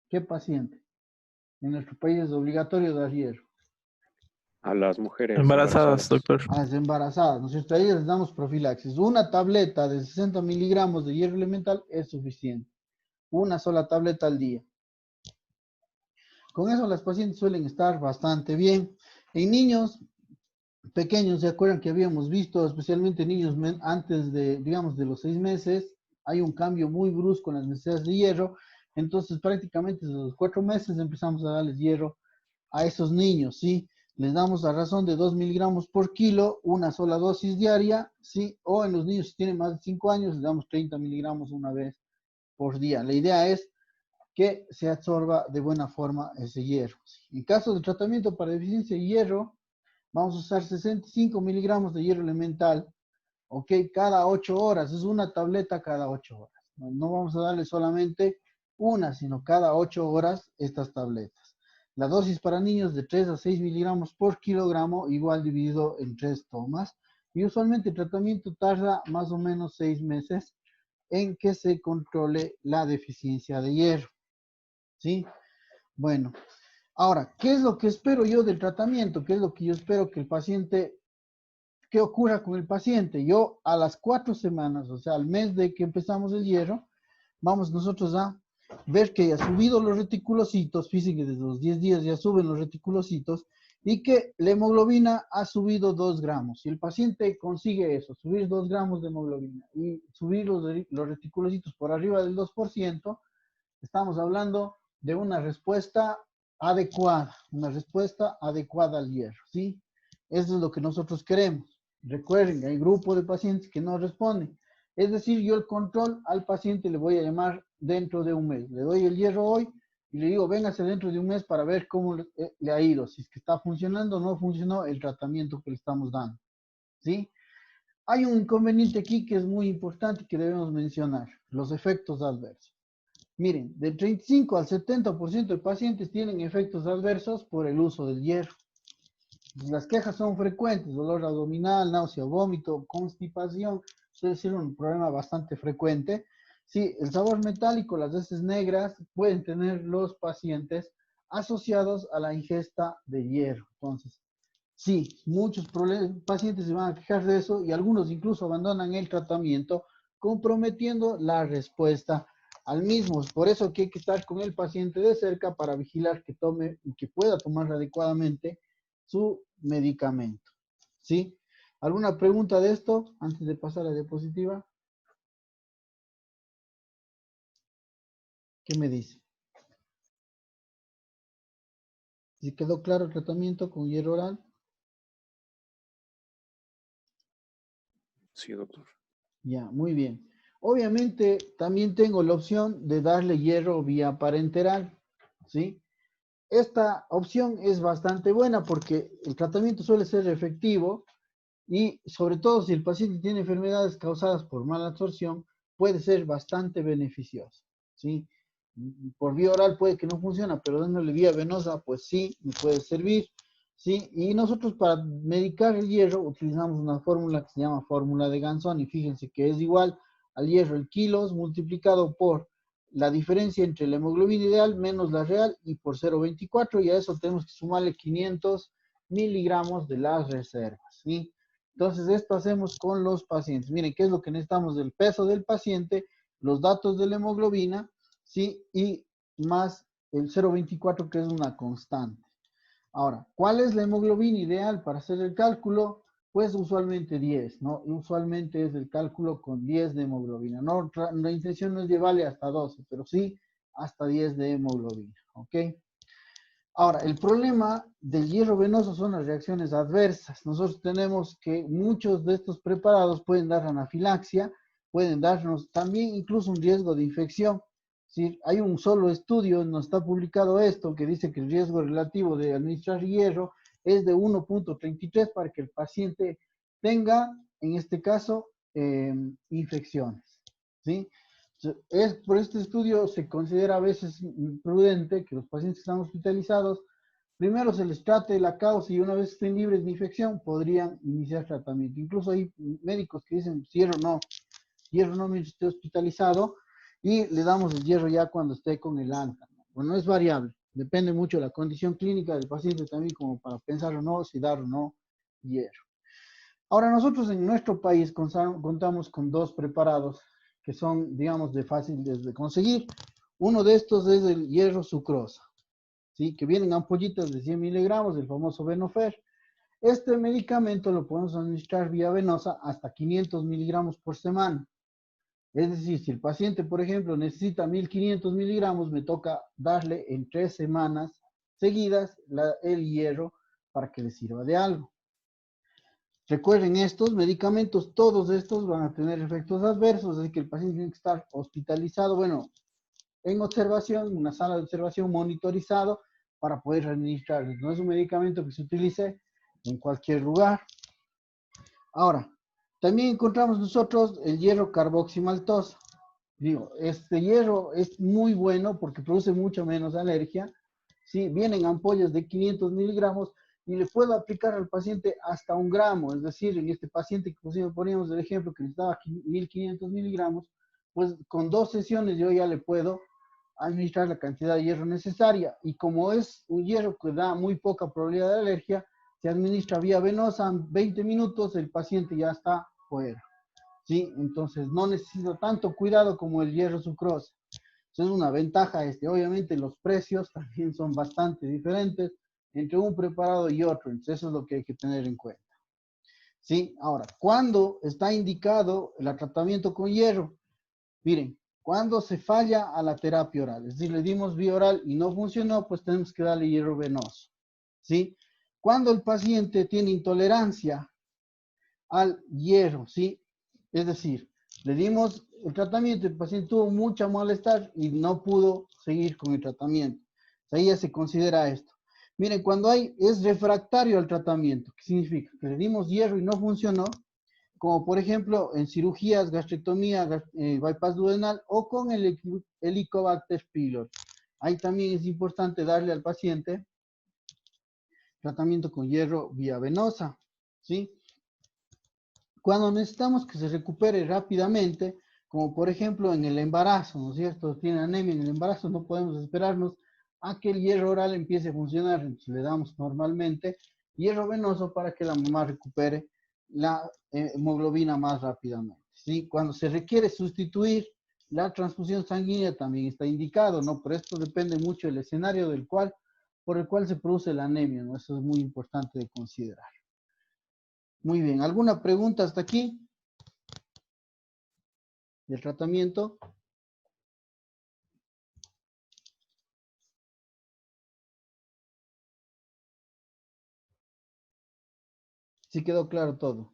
¿Qué paciente? En nuestro país es obligatorio dar hierro.
A las mujeres
Embarazadas, doctor.
A las embarazadas, ¿no es cierto? A ellas les damos profilaxis. Una tableta de 60 miligramos de hierro elemental es suficiente. Una sola tableta al día. Con eso las pacientes suelen estar bastante bien. En niños pequeños, ¿se acuerdan que habíamos visto, especialmente niños antes de, digamos, de los 6 meses, hay un cambio muy brusco en las necesidades de hierro? Entonces, prácticamente desde los 4 meses empezamos a darles hierro a esos niños, ¿sí? Les damos a razón de 2 miligramos por kilo, una sola dosis diaria, ¿sí? O en los niños que tienen más de 5 años, les damos 30 miligramos una vez por día. La idea es que se absorba de buena forma ese hierro. En caso de tratamiento para deficiencia de hierro, vamos a usar 65 miligramos de hierro elemental, ¿ok? Cada 8 horas, es una tableta cada 8 horas. No vamos a darle solamente una, sino cada 8 horas estas tabletas. La dosis para niños de 3 a 6 miligramos por kilogramo, igual dividido en 3 tomas. Y usualmente el tratamiento tarda más o menos 6 meses en que se controle la deficiencia de hierro. ¿Sí? Bueno, ahora, ¿qué es lo que espero yo del tratamiento? ¿Qué es lo que yo espero que el paciente, qué ocurra con el paciente? Yo a las 4 semanas, o sea, al mes de que empezamos el hierro, vamos nosotros a ver que ya ha subido los reticulocitos, fíjense que desde los 10 días ya suben los reticulocitos, y que la hemoglobina ha subido 2 gramos. Si el paciente consigue eso, subir 2 gramos de hemoglobina y subir los reticulocitos por arriba del 2%, estamos hablando de una respuesta adecuada al hierro, ¿sí? Eso es lo que nosotros queremos. Recuerden, hay grupo de pacientes que no responden. Es decir, yo el control al paciente le voy a llamar dentro de un mes. Le doy el hierro hoy y le digo, véngase dentro de un mes para ver cómo le ha ido. Si es que está funcionando o no funcionó el tratamiento que le estamos dando, ¿sí? Hay un inconveniente aquí que es muy importante que debemos mencionar, los efectos adversos. Miren, del 35 al 70% de pacientes tienen efectos adversos por el uso del hierro. Las quejas son frecuentes, dolor abdominal, náusea, vómito, constipación, suele ser un problema bastante frecuente. Sí, el sabor metálico, las heces negras pueden tener los pacientes asociados a la ingesta de hierro. Entonces, sí, muchos pacientes se van a quejar de eso y algunos incluso abandonan el tratamiento comprometiendo la respuesta al mismo. Por eso que hay que estar con el paciente de cerca para vigilar que tome y que pueda tomar adecuadamente su medicamento. ¿Sí? ¿Alguna pregunta de esto antes de pasar a la diapositiva? ¿Qué me dice? ¿Sí quedó claro el tratamiento con hierro oral?
Sí, doctor.
Ya, muy bien. Obviamente también tengo la opción de darle hierro vía parenteral, ¿sí? Esta opción es bastante buena porque el tratamiento suele ser efectivo y sobre todo si el paciente tiene enfermedades causadas por mala absorción, puede ser bastante beneficioso, ¿sí? Por vía oral puede que no funcione, pero dándole vía venosa, pues sí, me puede servir, ¿sí? Y nosotros para medicar el hierro utilizamos una fórmula que se llama fórmula de Ganzón, y fíjense que es igual al hierro en kilos multiplicado por la diferencia entre la hemoglobina ideal menos la real y por 0,24, y a eso tenemos que sumarle 500 miligramos de las reservas, ¿sí? Entonces, esto hacemos con los pacientes. Miren, ¿qué es lo que necesitamos? Del peso del paciente, los datos de la hemoglobina, ¿sí? Y más el 0,24, que es una constante. Ahora, ¿cuál es la hemoglobina ideal para hacer el cálculo? Pues usualmente 10, ¿no? Usualmente es el cálculo con 10 de hemoglobina. No, la intención no es llevarle hasta 12, pero sí hasta 10 de hemoglobina, ¿ok? Ahora, el problema del hierro venoso son las reacciones adversas. Nosotros tenemos que muchos de estos preparados pueden dar anafilaxia, pueden darnos también incluso un riesgo de infección. ¿Sí? Hay un solo estudio, no está publicado esto, que dice que el riesgo relativo de administrar hierro es de 1,33 para que el paciente tenga, en este caso, infecciones. ¿Sí? Por este estudio se considera a veces prudente que los pacientes que están hospitalizados, primero se les trate la causa y una vez estén libres de infección, podrían iniciar tratamiento. Incluso hay médicos que dicen hierro no mientras esté hospitalizado, y le damos el hierro ya cuando esté con el alta. Bueno, es variable, depende mucho de la condición clínica del paciente también, como para pensar o no si dar o no hierro. Ahora, nosotros en nuestro país contamos con dos preparados que son, digamos, de fáciles de conseguir. Uno de estos es el hierro sucrosa, ¿sí? Que vienen ampollitas de 100 miligramos, del famoso Venofer. Este medicamento lo podemos administrar vía venosa hasta 500 miligramos por semana. Es decir, si el paciente, por ejemplo, necesita 1500 miligramos, me toca darle en 3 semanas seguidas el hierro para que le sirva de algo. Recuerden, estos medicamentos, todos estos van a tener efectos adversos, así que el paciente tiene que estar hospitalizado, bueno, en observación, una sala de observación monitorizado para poder administrarlos. No es un medicamento que se utilice en cualquier lugar. Ahora, también encontramos nosotros el hierro carboximaltosa. Digo, este hierro es muy bueno porque produce mucho menos alergia. ¿Sí? Vienen ampollas de 500 miligramos y le puedo aplicar al paciente hasta 1 gramo. Es decir, en este paciente que poníamos el ejemplo que necesitaba 1500 miligramos, pues con 2 sesiones yo ya le puedo administrar la cantidad de hierro necesaria. Y como es un hierro que da muy poca probabilidad de alergia, se administra vía venosa, en 20 minutos el paciente ya está fuera. ¿Sí? Entonces no necesito tanto cuidado como el hierro sucrosa. Eso es una ventaja. Obviamente los precios también son bastante diferentes entre un preparado y otro. Entonces eso es lo que hay que tener en cuenta. ¿Sí? Ahora, ¿cuándo está indicado el tratamiento con hierro? Miren, cuando se falla a la terapia oral, es decir, le dimos vía oral y no funcionó, pues tenemos que darle hierro venoso. ¿Sí? Cuando el paciente tiene intolerancia al hierro, ¿sí? Es decir, le dimos el tratamiento, el paciente tuvo mucha malestar y no pudo seguir con el tratamiento. Ahí ya se considera esto. Miren, cuando es refractario al tratamiento, ¿qué significa? Que le dimos hierro y no funcionó, como por ejemplo en cirugías, gastrectomía, bypass duodenal o con el Helicobacter pylori. Ahí también es importante darle al paciente tratamiento con hierro vía venosa, ¿sí? Cuando necesitamos que se recupere rápidamente, como por ejemplo en el embarazo, ¿no es cierto? Tiene anemia en el embarazo, no podemos esperarnos a que el hierro oral empiece a funcionar. Entonces le damos normalmente hierro venoso para que la mamá recupere la hemoglobina más rápidamente, ¿sí? Cuando se requiere sustituir la transfusión sanguínea también está indicado, ¿no? Pero esto depende mucho del escenario por el cual se produce la anemia, ¿no? Eso es muy importante de considerar. Muy bien, ¿alguna pregunta hasta aquí del tratamiento? Sí quedó claro todo.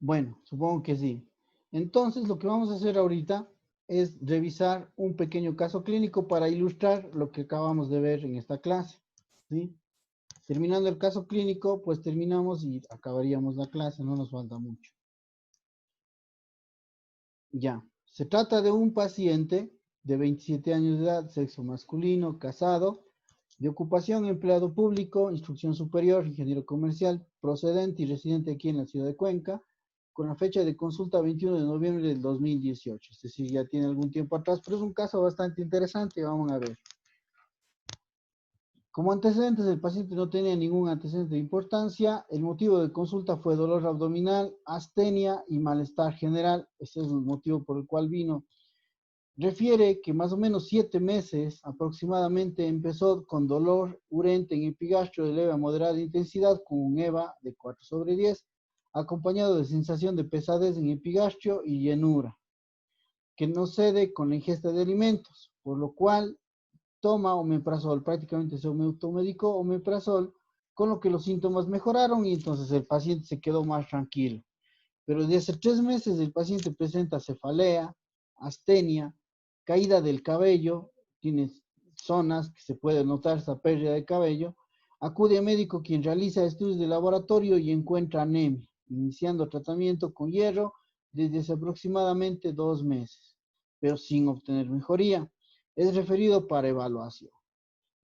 Bueno, supongo que sí. Entonces, lo que vamos a hacer ahorita es revisar un pequeño caso clínico para ilustrar lo que acabamos de ver en esta clase, ¿sí? Terminando el caso clínico, pues terminamos y acabaríamos la clase, no nos falta mucho. Ya, se trata de un paciente de 27 años de edad, sexo masculino, casado, de ocupación empleado público, instrucción superior, ingeniero comercial, procedente y residente aquí en la ciudad de Cuenca, con la fecha de consulta 21 de noviembre del 2018. Es decir, ya tiene algún tiempo atrás, pero es un caso bastante interesante, vamos a ver. Como antecedentes, el paciente no tenía ningún antecedente de importancia. El motivo de consulta fue dolor abdominal, astenia y malestar general. Ese es el motivo por el cual vino. Refiere que más o menos 7 meses aproximadamente empezó con dolor urente en epigastrio de leve a moderada intensidad con un EVA de 4/10, acompañado de sensación de pesadez en epigastrio y llenura, que no cede con la ingesta de alimentos, por lo cual toma omeprazol, prácticamente se automedicó omeprazol, con lo que los síntomas mejoraron y entonces el paciente se quedó más tranquilo. Pero desde hace 3 meses el paciente presenta cefalea, astenia, caída del cabello, tiene zonas que se puede notar esta pérdida de cabello, acude a médico quien realiza estudios de laboratorio y encuentra anemia, iniciando tratamiento con hierro desde hace aproximadamente 2 meses, pero sin obtener mejoría. Es referido para evaluación.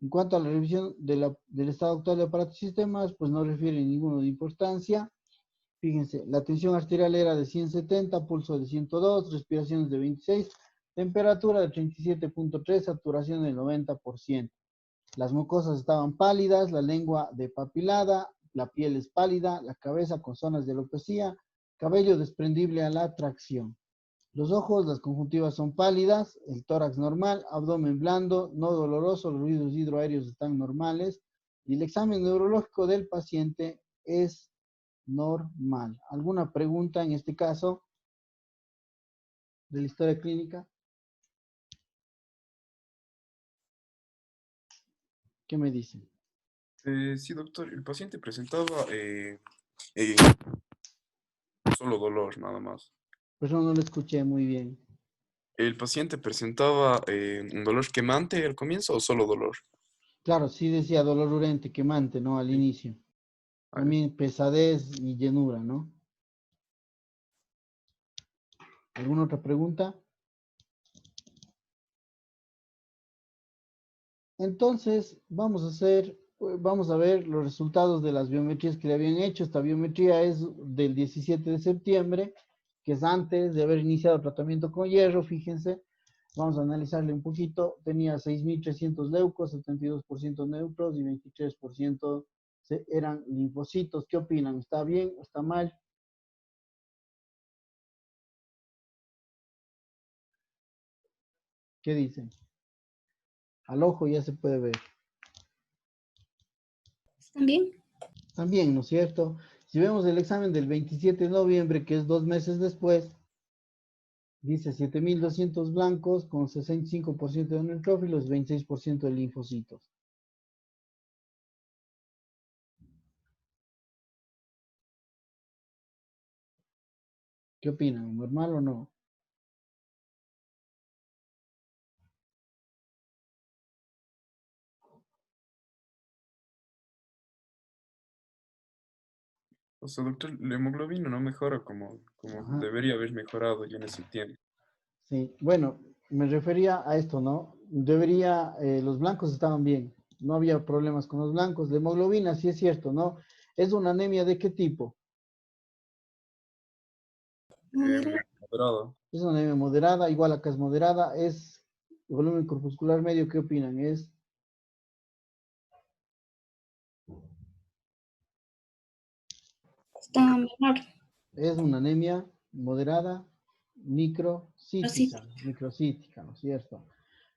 En cuanto a la revisión del estado actual de aparatos y sistemas, pues no refiere ninguno de importancia. Fíjense, la tensión arterial era de 170, pulso de 102, respiraciones de 26, temperatura de 37.3, saturación del 90%. Las mucosas estaban pálidas, la lengua depapilada, la piel es pálida, la cabeza con zonas de alopecia, cabello desprendible a la tracción. Los ojos, las conjuntivas son pálidas, el tórax normal, abdomen blando, no doloroso, los ruidos hidroaéreos están normales y el examen neurológico del paciente es normal. ¿Alguna pregunta en este caso de la historia clínica? ¿Qué me dicen?
Sí, doctor, el paciente presentaba solo dolor, nada más.
Pues no lo escuché muy bien.
¿El paciente presentaba un dolor quemante al comienzo o solo dolor?
Claro, sí decía dolor urente, quemante, ¿no? Al
Sí.
inicio.
Vale.
También pesadez y llenura, ¿no? ¿Alguna otra pregunta? Entonces, vamos a ver los resultados de las biometrías que le habían hecho. Esta biometría es del 17 de septiembre, que es antes de haber iniciado tratamiento con hierro, fíjense. Vamos a analizarle un poquito. Tenía 6.300 leucos, 72% neutros y 23% eran linfocitos. ¿Qué opinan? ¿Está bien o está mal? ¿Qué dicen? Al ojo ya se puede ver.
¿También?
También, ¿no es cierto? Si vemos el examen del 27 de noviembre, que es 2 meses después, dice 7.200 blancos con 65% de neutrófilos, 26% de linfocitos. ¿Qué opinan? ¿Normal o no?
O sea, doctor, la hemoglobina no mejora como
Ajá.
debería haber mejorado ya en ese tiempo.
Sí, bueno, me refería a esto, ¿no? Los blancos estaban bien, no había problemas con los blancos. La hemoglobina, sí es cierto, ¿no? ¿Es una anemia de qué tipo?
Moderado.
Moderado.
Es una anemia moderada, igual acá es moderada, es volumen corpuscular medio, ¿qué opinan?
Está menor.
Es una anemia moderada, microcítica, ¿no es cierto?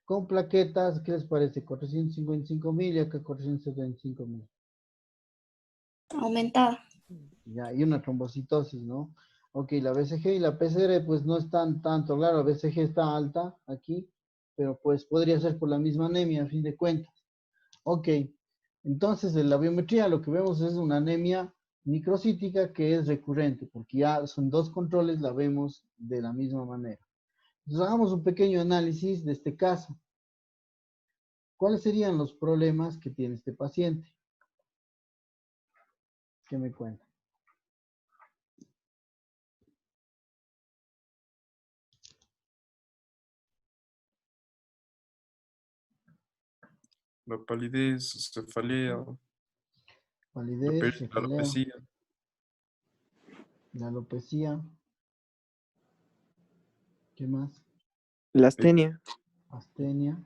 Con plaquetas, ¿qué les parece? 455.000 y acá 475.000.
Aumentada.
Ya, y una trombocitosis, ¿no? Ok, la BCG y la PCR pues no están tanto, claro, la BCG está alta aquí, pero pues podría ser por la misma anemia a fin de cuentas. Ok, entonces en la biometría lo que vemos es una anemia microcítica que es recurrente, porque ya son 2 controles, la vemos de la misma manera. Entonces, hagamos un pequeño análisis de este caso. ¿Cuáles serían los problemas que tiene este paciente? ¿Qué me cuenta?
La palidez, cefalea,
Validez,
la
cefalea,
alopecia,
la alopecia. ¿Qué más?
La astenia.
Astenia,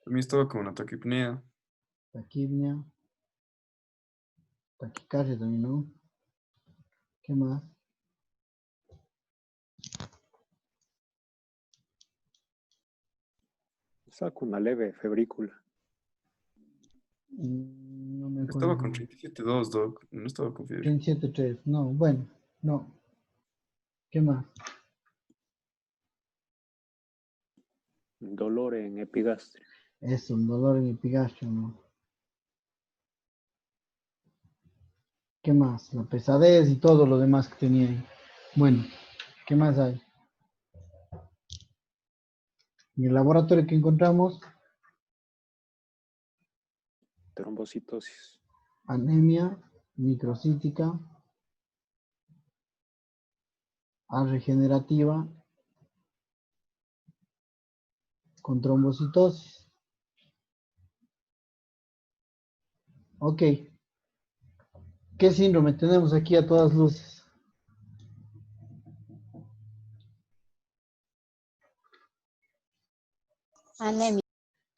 también estaba con una taquipnea,
taquipnea, taquicardia también, ¿no? ¿Qué más?
Saco una leve febrícula.
No me
estaba con
acuerdo.
37.2, doc, no estaba con fiebre.
37.3, no, bueno, no. ¿Qué más?
Dolor en epigastrio.
Es un dolor en epigastrio, ¿no? ¿Qué más? La pesadez y todo lo demás que tenía ahí. Bueno, ¿qué más hay? En el laboratorio que encontramos,
Trombocitosis.
anemia microcítica, A regenerativa, con trombocitosis. Ok, ¿qué síndrome tenemos aquí a todas luces?
Anemia.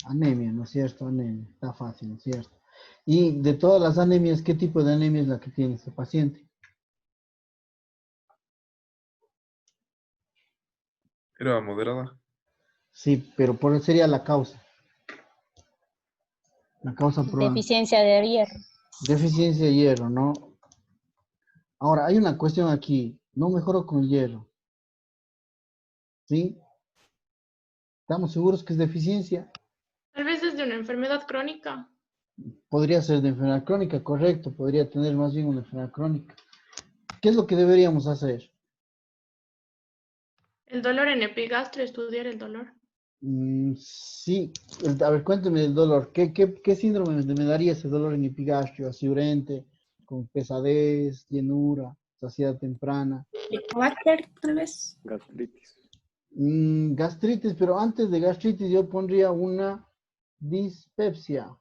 Anemia, ¿no es cierto? Anemia, está fácil, ¿no es cierto? Y de todas las anemias, ¿qué tipo de anemia es la que tiene este paciente?
Era moderada.
Sí, pero ¿cuál sería la causa? La causa probable.
Deficiencia de hierro.
Deficiencia de hierro, ¿no? Ahora, hay una cuestión aquí. No mejoró con el hierro. ¿Sí? ¿Estamos seguros que es deficiencia?
Tal vez es de una enfermedad crónica.
Podría ser de enfermedad crónica, correcto. Podría tener más bien una enfermedad crónica. ¿Qué es lo que deberíamos hacer?
El dolor en epigastrio, estudiar el dolor.
Sí. A ver, cuénteme del dolor. ¿Qué síndrome me daría ese dolor en epigastrio? Asiurente, con pesadez, llenura, saciedad temprana.
Helicobacter, tal vez.
Gastritis.
Gastritis, pero antes de gastritis yo pondría una dispepsia,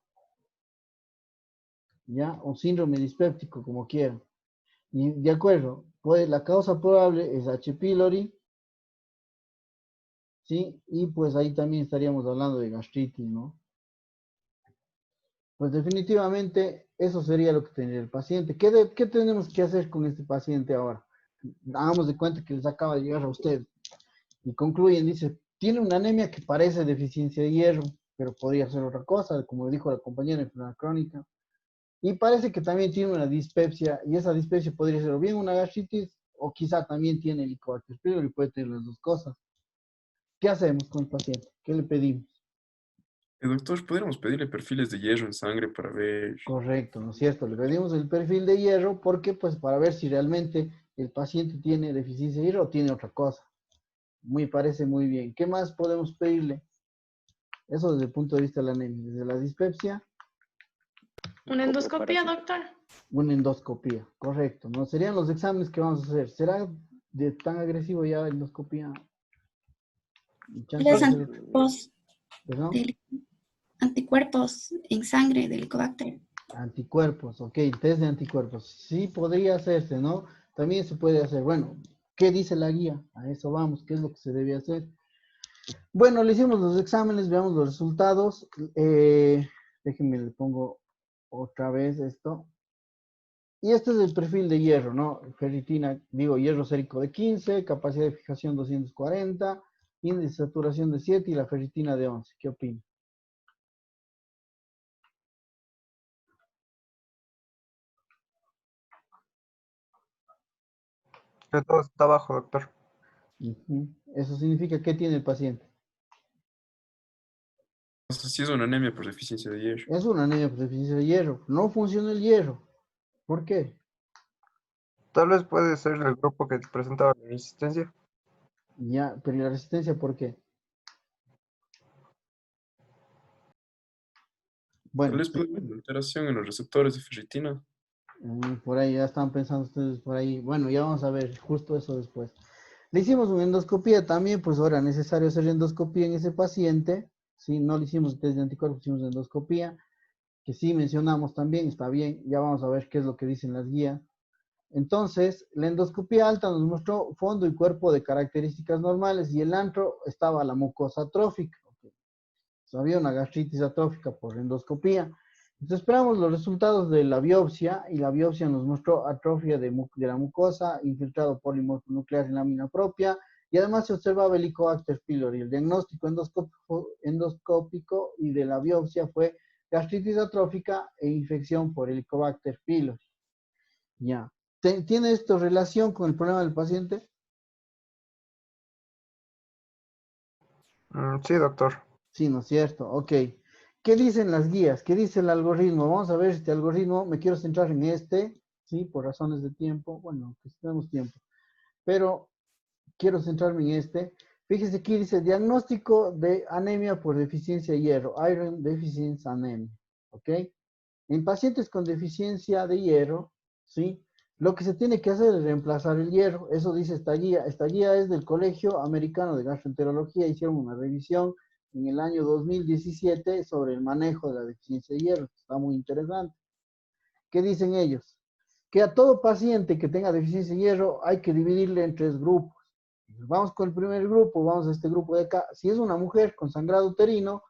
¿ya? O síndrome dispéptico, como quieran. Y de acuerdo, pues la causa probable es H. pylori, ¿sí? Y pues ahí también estaríamos hablando de gastritis, ¿no? Pues definitivamente eso sería lo que tendría el paciente. ¿Qué tenemos que hacer con este paciente ahora? Hagamos de cuenta que les acaba de llegar a usted. Y concluyen, dice, tiene una anemia que parece deficiencia de hierro, pero podría ser otra cosa, como dijo la compañera, enfermedad crónica. Y parece que también tiene una dispepsia, y esa dispepsia podría ser o bien una gastritis, o quizá también tiene Helicobacter pylori, puede tener las dos cosas. ¿Qué hacemos con el paciente? ¿Qué le pedimos?
Doctor, ¿podríamos pedirle perfiles de hierro en sangre para ver?
Correcto, ¿no es cierto? Le pedimos el perfil de hierro, porque pues para ver si realmente el paciente tiene deficiencia de hierro o tiene otra cosa. Parece muy bien. ¿Qué más podemos pedirle? Eso desde el punto de vista de la anemia. Desde la dispepsia,
¿Una endoscopía,
Coproparasita.
doctor?
una endoscopía. Correcto, ¿no? Serían los exámenes que vamos a hacer. ¿Será de tan agresivo ya la endoscopía?
Tal
Chance
vez
de ser-
anticuerpos,
¿Perdón?
del- anticuerpos en sangre del Helicobacter.
Anticuerpos, ok, test de anticuerpos. Sí, podría hacerse, ¿no? También se puede hacer. Bueno, ¿qué dice la guía? A eso vamos, ¿qué es lo que se debe hacer? Bueno, le hicimos los exámenes, veamos los resultados. Déjenme, le pongo otra vez esto. Y este es el perfil de hierro, ¿no? Ferritina, digo, hierro sérico de 15, capacidad de fijación 240, índice de saturación de 7 y la ferritina de 11. ¿Qué opina?
Pero todo está bajo, doctor.
Eso significa que tiene el paciente.
No sé si es una anemia por deficiencia de hierro.
Es una anemia por deficiencia de hierro. No funciona el hierro. ¿Por qué?
Tal vez puede ser el grupo que presentaba la resistencia.
Ya, pero ¿y la resistencia por qué?
Tal
Bueno,
vez puede haber una alteración en los receptores de ferritina.
por ahí ya están pensando ustedes por ahí. Bueno, ya vamos a ver justo eso después. Le hicimos una endoscopía también, pues ahora necesario hacer endoscopía en ese paciente. Sí, no le hicimos test de anticuerpos, hicimos endoscopía, que sí mencionamos también, está bien. Ya vamos a ver qué es lo que dicen las guías. Entonces, la endoscopía alta nos mostró fondo y cuerpo de características normales y el antro estaba la mucosa atrófica. Había una gastritis atrófica por endoscopía. Entonces esperamos los resultados de la biopsia y la biopsia nos mostró atrofia de la mucosa, infiltrado polimorfonuclear en lámina propia y además se observaba el Helicobacter pylori. El diagnóstico endoscópico y de la biopsia fue gastritis atrófica e infección por Helicobacter pylori. Ya. ¿Tiene esto relación con el problema del paciente?
Sí, doctor.
Sí, ¿no es cierto? Ok. ¿Qué dicen las guías? ¿Qué dice el algoritmo? Vamos a ver este algoritmo. Me quiero centrar en este, ¿sí? Por razones de tiempo. Bueno, pues tenemos tiempo. Pero quiero centrarme en este. Fíjese aquí dice diagnóstico de anemia por deficiencia de hierro. Iron Deficiency Anemia. ¿Ok? En pacientes con deficiencia de hierro, ¿sí? Lo que se tiene que hacer es reemplazar el hierro. Eso dice esta guía. Esta guía es del Colegio Americano de Gastroenterología. Hicieron una revisión en el año 2017 sobre el manejo de la deficiencia de hierro. Está muy interesante. ¿Qué dicen ellos? Que a todo paciente que tenga deficiencia de hierro hay que dividirle en 3 grupos. Vamos con el primer grupo, vamos a este grupo de acá. Si es una mujer con sangrado uterino,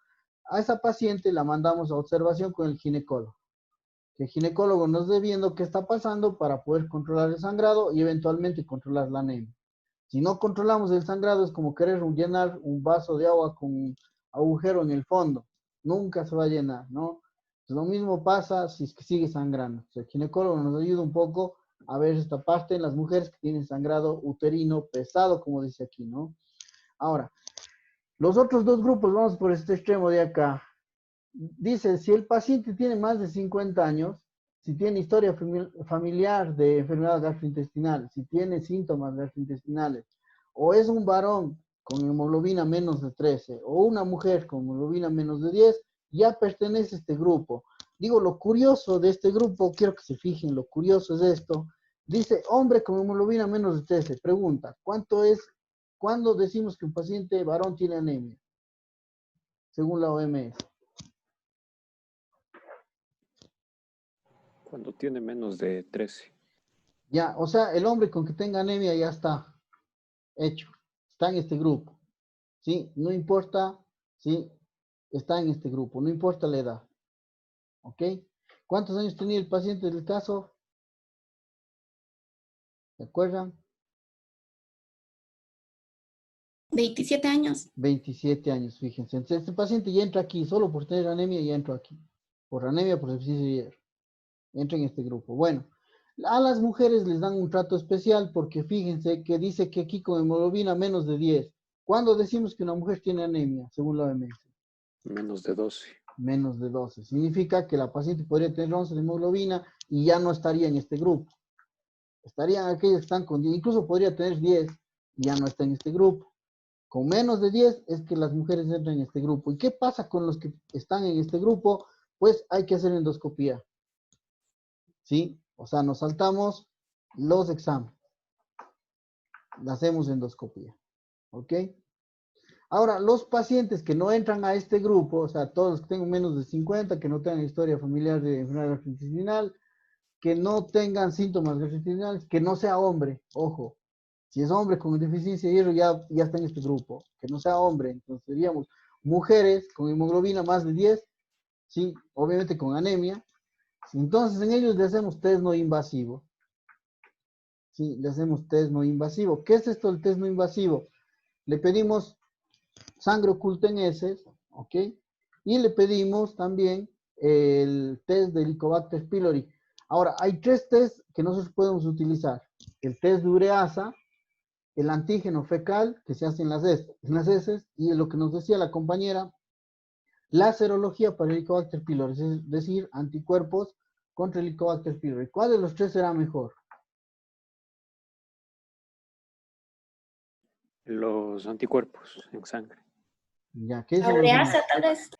a esa paciente la mandamos a observación con el ginecólogo. Que el ginecólogo nos dé viendo qué está pasando para poder controlar el sangrado y eventualmente controlar la anemia. Si no controlamos el sangrado es como querer llenar un vaso de agua con un agujero en el fondo. Nunca se va a llenar, ¿no? Entonces, lo mismo pasa si es que sigue sangrando. El ginecólogo nos ayuda un poco a ver esta parte en las mujeres que tienen sangrado uterino pesado, como dice aquí, ¿no? Ahora, los otros 2 grupos, vamos por este extremo de acá. Dice, si el paciente tiene más de 50 años, si tiene historia familiar de enfermedad gastrointestinal, si tiene síntomas gastrointestinales, o es un varón con hemoglobina menos de 13, o una mujer con hemoglobina menos de 10, ya pertenece a este grupo. Digo, lo curioso de este grupo, quiero que se fijen, lo curioso es esto. Dice, hombre con hemoglobina menos de 13. Pregunta, ¿cuándo decimos que un paciente varón tiene anemia? Según la OMS.
Cuando tiene menos de 13.
Ya, o sea, el hombre con que tenga anemia ya está hecho, está en este grupo, ¿sí? No importa, ¿sí? Está en este grupo, no importa la edad, ¿ok? ¿Cuántos años tenía el paciente del caso? ¿Se acuerdan?
27 años.
27 años, fíjense. Entonces, este paciente ya entra aquí, solo por tener anemia ya entra aquí. Por anemia, por deficiencia de hierro. Entra en este grupo. Bueno, a las mujeres les dan un trato especial porque fíjense que dice que aquí con hemoglobina menos de 10. ¿Cuándo decimos que una mujer tiene anemia, según la OMS?
Menos de 12.
Menos de 12. Significa que la paciente podría tener 11 de hemoglobina y ya no estaría en este grupo. Estarían aquellos que están con 10, incluso podría tener 10 y ya no está en este grupo. Con menos de 10 es que las mujeres entran en este grupo. ¿Y qué pasa con los que están en este grupo? Pues hay que hacer endoscopía. ¿Sí? O sea, nos saltamos los exámenes. Hacemos endoscopía. ¿Ok? Ahora, los pacientes que no entran a este grupo, o sea, todos los que tengan menos de 50, que no tengan historia familiar de enfermedad gastrointestinal, que no tengan síntomas gastrointestinales, que no sea hombre, ojo, si es hombre con deficiencia de hierro ya está en este grupo, que no sea hombre, entonces seríamos mujeres con hemoglobina más de 10, sí, obviamente con anemia, entonces en ellos le hacemos test no invasivo, sí, le hacemos test no invasivo. ¿Qué es esto del test no invasivo? Le pedimos sangre oculta en heces, ¿ok? Y le pedimos también el test de Helicobacter pylori. Ahora, hay 3 tests que nosotros podemos utilizar. El test de ureasa, el antígeno fecal, que se hace en las heces, y lo que nos decía la compañera, la serología para Helicobacter pylori, es decir, anticuerpos contra Helicobacter pylori. ¿Cuál de los 3 será mejor?
Los anticuerpos en sangre.
Ya, ¿qué
La
dicen los demás?
ureasa, tal vez.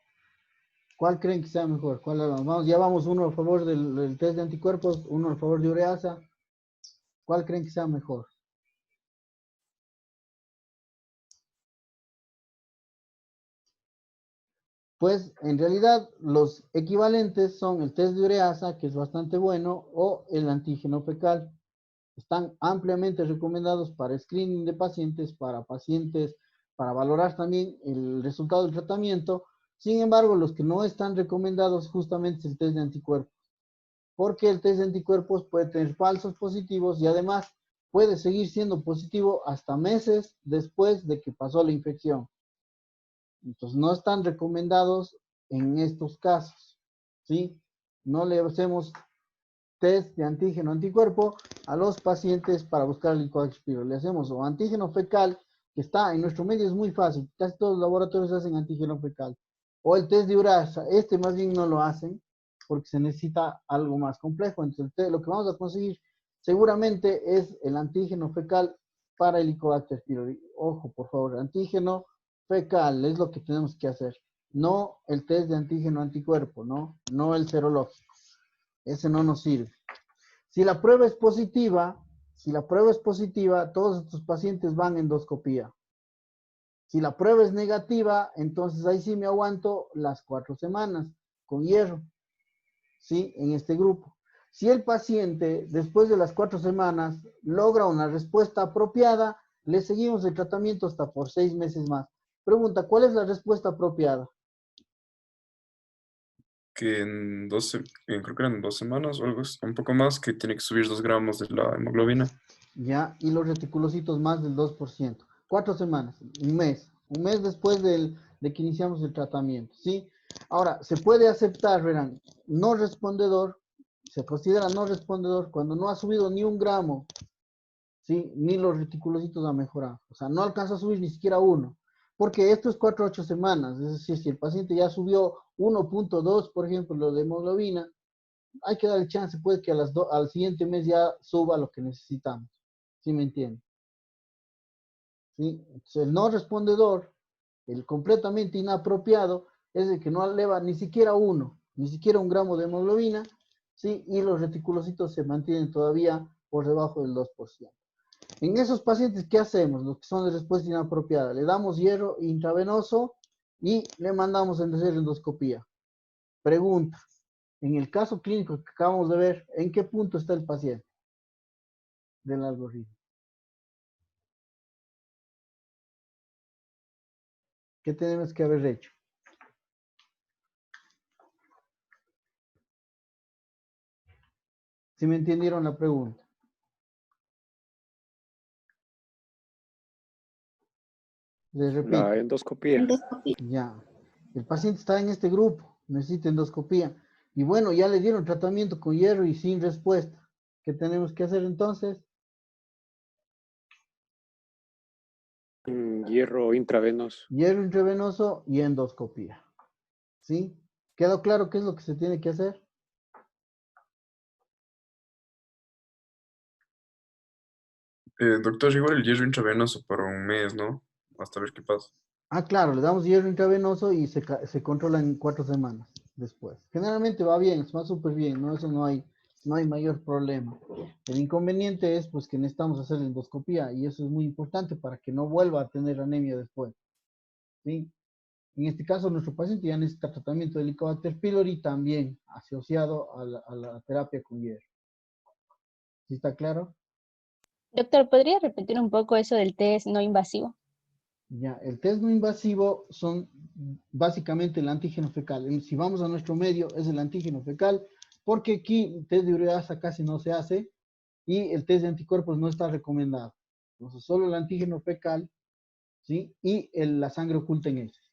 ¿Cuál creen que sea mejor? ¿Cuál vamos? Ya vamos uno a favor del test de anticuerpos, uno a favor de ureasa. ¿Cuál creen que sea mejor? Pues en realidad los equivalentes son el test de ureasa, que es bastante bueno, o el antígeno fecal. Están ampliamente recomendados para screening de pacientes, para valorar también el resultado del tratamiento. Sin embargo, los que no están recomendados justamente es el test de anticuerpos, porque el test de anticuerpos puede tener falsos positivos y además puede seguir siendo positivo hasta meses después de que pasó la infección. Entonces, no están recomendados en estos casos, ¿sí? No le hacemos test de antígeno anticuerpo a los pacientes para buscar el Helicobacter pylori. Le hacemos o antígeno fecal, que está en nuestro medio, es muy fácil, casi todos los laboratorios hacen antígeno fecal, o el test de ureasa. Este más bien no lo hacen porque se necesita algo más complejo. Entonces, lo que vamos a conseguir seguramente es el antígeno fecal para el Helicobacter pylori. Ojo, por favor, antígeno fecal es lo que tenemos que hacer, no el test de antígeno anticuerpo, no el serológico. Ese no nos sirve. Si la prueba es positiva, todos estos pacientes van a endoscopía. Si la prueba es negativa, entonces ahí sí me aguanto las 4 semanas con hierro, ¿sí? En este grupo. Si el paciente, después de las 4 semanas, logra una respuesta apropiada, le seguimos el tratamiento hasta por 6 meses más. Pregunta, ¿cuál es la respuesta apropiada?
Que en 12, creo que eran 2 semanas o algo, un poco más, que tiene que subir 2 gramos de la hemoglobina.
Ya, y los reticulocitos más del 2%. 4 semanas, un mes después de que iniciamos el tratamiento, ¿sí? Ahora, se puede aceptar, verán, no respondedor, se considera no respondedor cuando no ha subido ni 1 gramo, ¿sí? Ni los reticulocitos han mejorado. O sea, no alcanza a subir ni siquiera 1. Porque esto es 4 a 8 semanas. Es decir, si el paciente ya subió 1.2, por ejemplo, lo de hemoglobina, hay que darle chance, puede que al siguiente mes ya suba lo que necesitamos. ¿Sí me entienden? ¿Sí? Entonces, el no respondedor, el completamente inapropiado, es el que no eleva ni siquiera 1 gramo de hemoglobina, ¿sí? Y los reticulocitos se mantienen todavía por debajo del 2%. En esos pacientes, ¿qué hacemos? Los que son de respuesta inapropiada, le damos hierro intravenoso y le mandamos a hacer endoscopía. Pregunta, en el caso clínico que acabamos de ver, ¿en qué punto está el paciente del algoritmo? ¿Qué tenemos que haber hecho? ¿Sí me entendieron la pregunta? Les repito.
La endoscopía.
Endoscopía.
Ya. El paciente está en este grupo, necesita endoscopía. Y bueno, ya le dieron tratamiento con hierro y sin respuesta. ¿Qué tenemos que hacer entonces?
Hierro intravenoso.
Hierro intravenoso y endoscopía. ¿Sí? ¿Quedó claro qué es lo que se tiene que hacer?
Doctor, igual el hierro intravenoso por un mes, ¿no? Hasta ver qué pasa.
Ah, claro, le damos hierro intravenoso y se controla en 4 semanas después. Generalmente va bien, va súper bien, ¿no? Eso no hay mayor problema. El inconveniente es pues que necesitamos hacer la endoscopía y eso es muy importante para que no vuelva a tener anemia después. ¿Sí? En este caso, nuestro paciente ya necesita tratamiento de Helicobacter pylori también asociado a la terapia con hierro. ¿Sí está claro?
Doctor, ¿podría repetir un poco eso del test no invasivo?
Ya, el test no invasivo son básicamente el antígeno fecal. Si vamos a nuestro medio, es el antígeno fecal, porque aquí el test de ureasa casi no se hace y el test de anticuerpos no está recomendado. Entonces, solo el antígeno fecal, ¿sí? Y la sangre oculta en heces.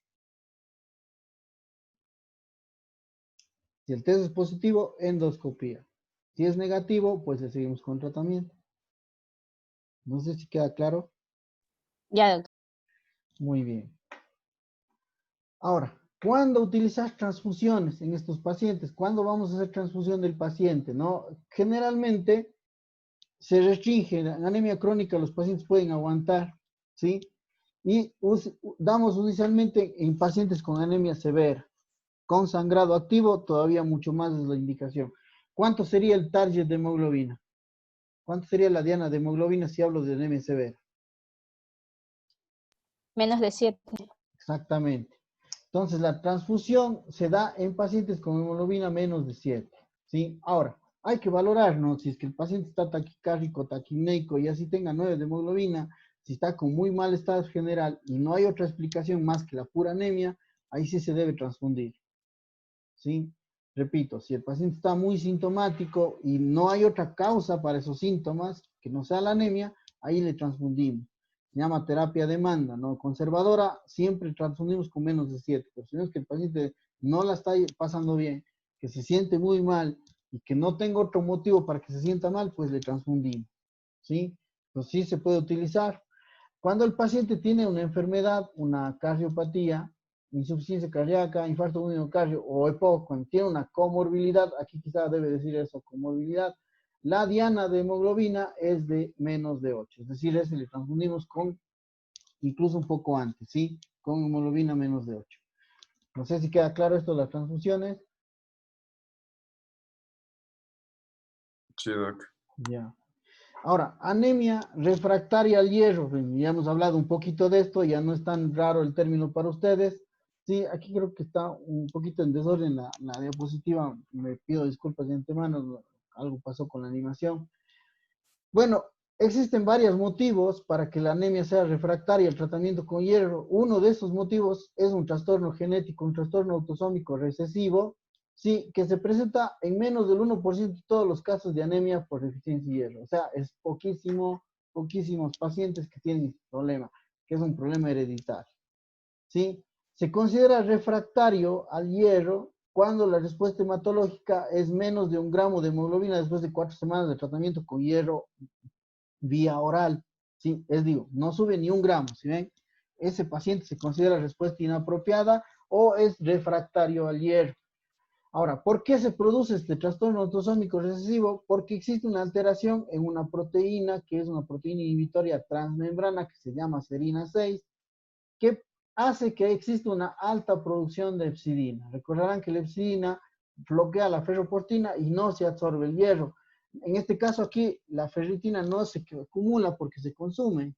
Si el test es positivo, endoscopía. Si es negativo, pues le seguimos con tratamiento. No sé si queda claro.
Ya, doctor.
Muy bien. Ahora, ¿cuándo utilizar transfusiones en estos pacientes? ¿Cuándo vamos a hacer transfusión del paciente? ¿No? Generalmente se restringe, en anemia crónica los pacientes pueden aguantar, ¿sí? Y damos inicialmente en pacientes con anemia severa. Con sangrado activo, todavía mucho más es la indicación. ¿Cuánto sería el target de hemoglobina? ¿Cuánto sería la diana de hemoglobina si hablo de anemia severa?
Menos de 7.
Exactamente. Entonces, la transfusión se da en pacientes con hemoglobina menos de 7. ¿Sí? Ahora, hay que valorar, ¿no? Si es que el paciente está taquicárdico, taquimneico y así tenga 9 de hemoglobina, si está con muy mal estado general y no hay otra explicación más que la pura anemia, ahí sí se debe transfundir. ¿Sí? Repito, si el paciente está muy sintomático y no hay otra causa para esos síntomas que no sea la anemia, ahí le transfundimos. Se llama terapia de demanda, ¿no? Conservadora, siempre transfundimos con menos de 7, pero si no es que el paciente no la está pasando bien, que se siente muy mal y que no tenga otro motivo para que se sienta mal, pues le transfundimos, ¿sí? Entonces sí se puede utilizar. Cuando el paciente tiene una enfermedad, una cardiopatía, insuficiencia cardíaca, infarto de miocardio o EPOC, cuando tiene una comorbilidad, aquí quizás debe decir eso, comorbilidad, la diana de hemoglobina es de menos de 8, es decir, ese le transfundimos con, incluso un poco antes, ¿sí? Con hemoglobina menos de 8. No sé si queda claro esto de las transfusiones.
Sí, doc.
Ya. Ahora, anemia refractaria al hierro. Ya hemos hablado un poquito de esto, ya no es tan raro el término para ustedes. Sí, aquí creo que está un poquito en desorden la diapositiva. Me pido disculpas de antemano, algo pasó con la animación. Bueno, existen varios motivos para que la anemia sea refractaria al tratamiento con hierro. Uno de esos motivos es un trastorno genético, un trastorno autosómico recesivo, sí, que se presenta en menos del 1% de todos los casos de anemia por deficiencia de hierro. O sea, es poquísimos pacientes que tienen este problema, que es un problema hereditario. ¿Sí? Se considera refractario al hierro cuando la respuesta hematológica es menos de 1 gramo de hemoglobina después de 4 semanas de tratamiento con hierro vía oral. ¿Sí? No sube ni 1 gramo, ¿sí ven? Ese paciente se considera respuesta inapropiada o es refractario al hierro. Ahora, ¿por qué se produce este trastorno autosómico recesivo? Porque existe una alteración en una proteína que es una proteína inhibitoria transmembrana que se llama serina 6, que hace que exista una alta producción de hepcidina. Recordarán que la hepcidina bloquea la ferroportina y no se absorbe el hierro. En este caso aquí, la ferritina no se acumula porque se consume,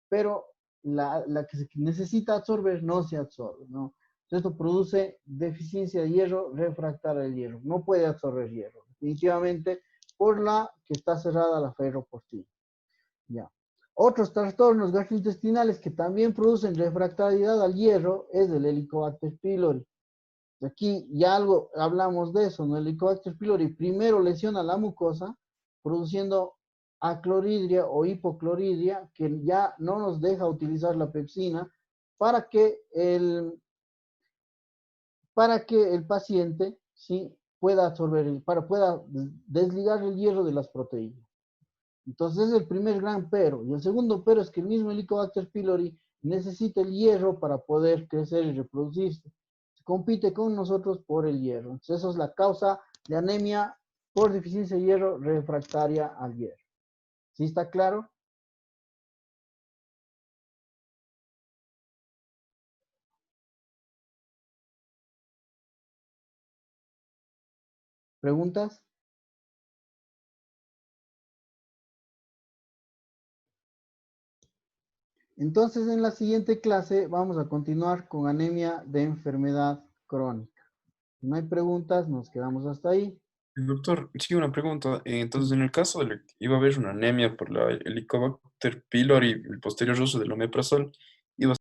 pero la que se necesita absorber no se absorbe, ¿no? Esto produce deficiencia de hierro refractaria al hierro. No puede absorber hierro, definitivamente, por la que está cerrada la ferroportina. Ya. Otros trastornos gastrointestinales que también producen refractariedad al hierro es el Helicobacter pylori. Aquí ya algo hablamos de eso, ¿no? El Helicobacter pylori primero lesiona la mucosa, produciendo acloridria o hipocloridria, que ya no nos deja utilizar la pepsina para que el paciente, ¿sí?, pueda absorber, pueda desligar el hierro de las proteínas. Entonces es el primer gran pero. Y el segundo pero es que el mismo Helicobacter pylori necesita el hierro para poder crecer y reproducirse. Se compite con nosotros por el hierro. Entonces esa es la causa de anemia por deficiencia de hierro refractaria al hierro. ¿Sí está claro? ¿Preguntas? Entonces, en la siguiente clase vamos a continuar con anemia de enfermedad crónica. Si no hay preguntas, nos quedamos hasta ahí.
Doctor, sí, una pregunta. Entonces, en el caso de que iba a haber una anemia por la Helicobacter pylori, el posterior uso del omeprazol, iba a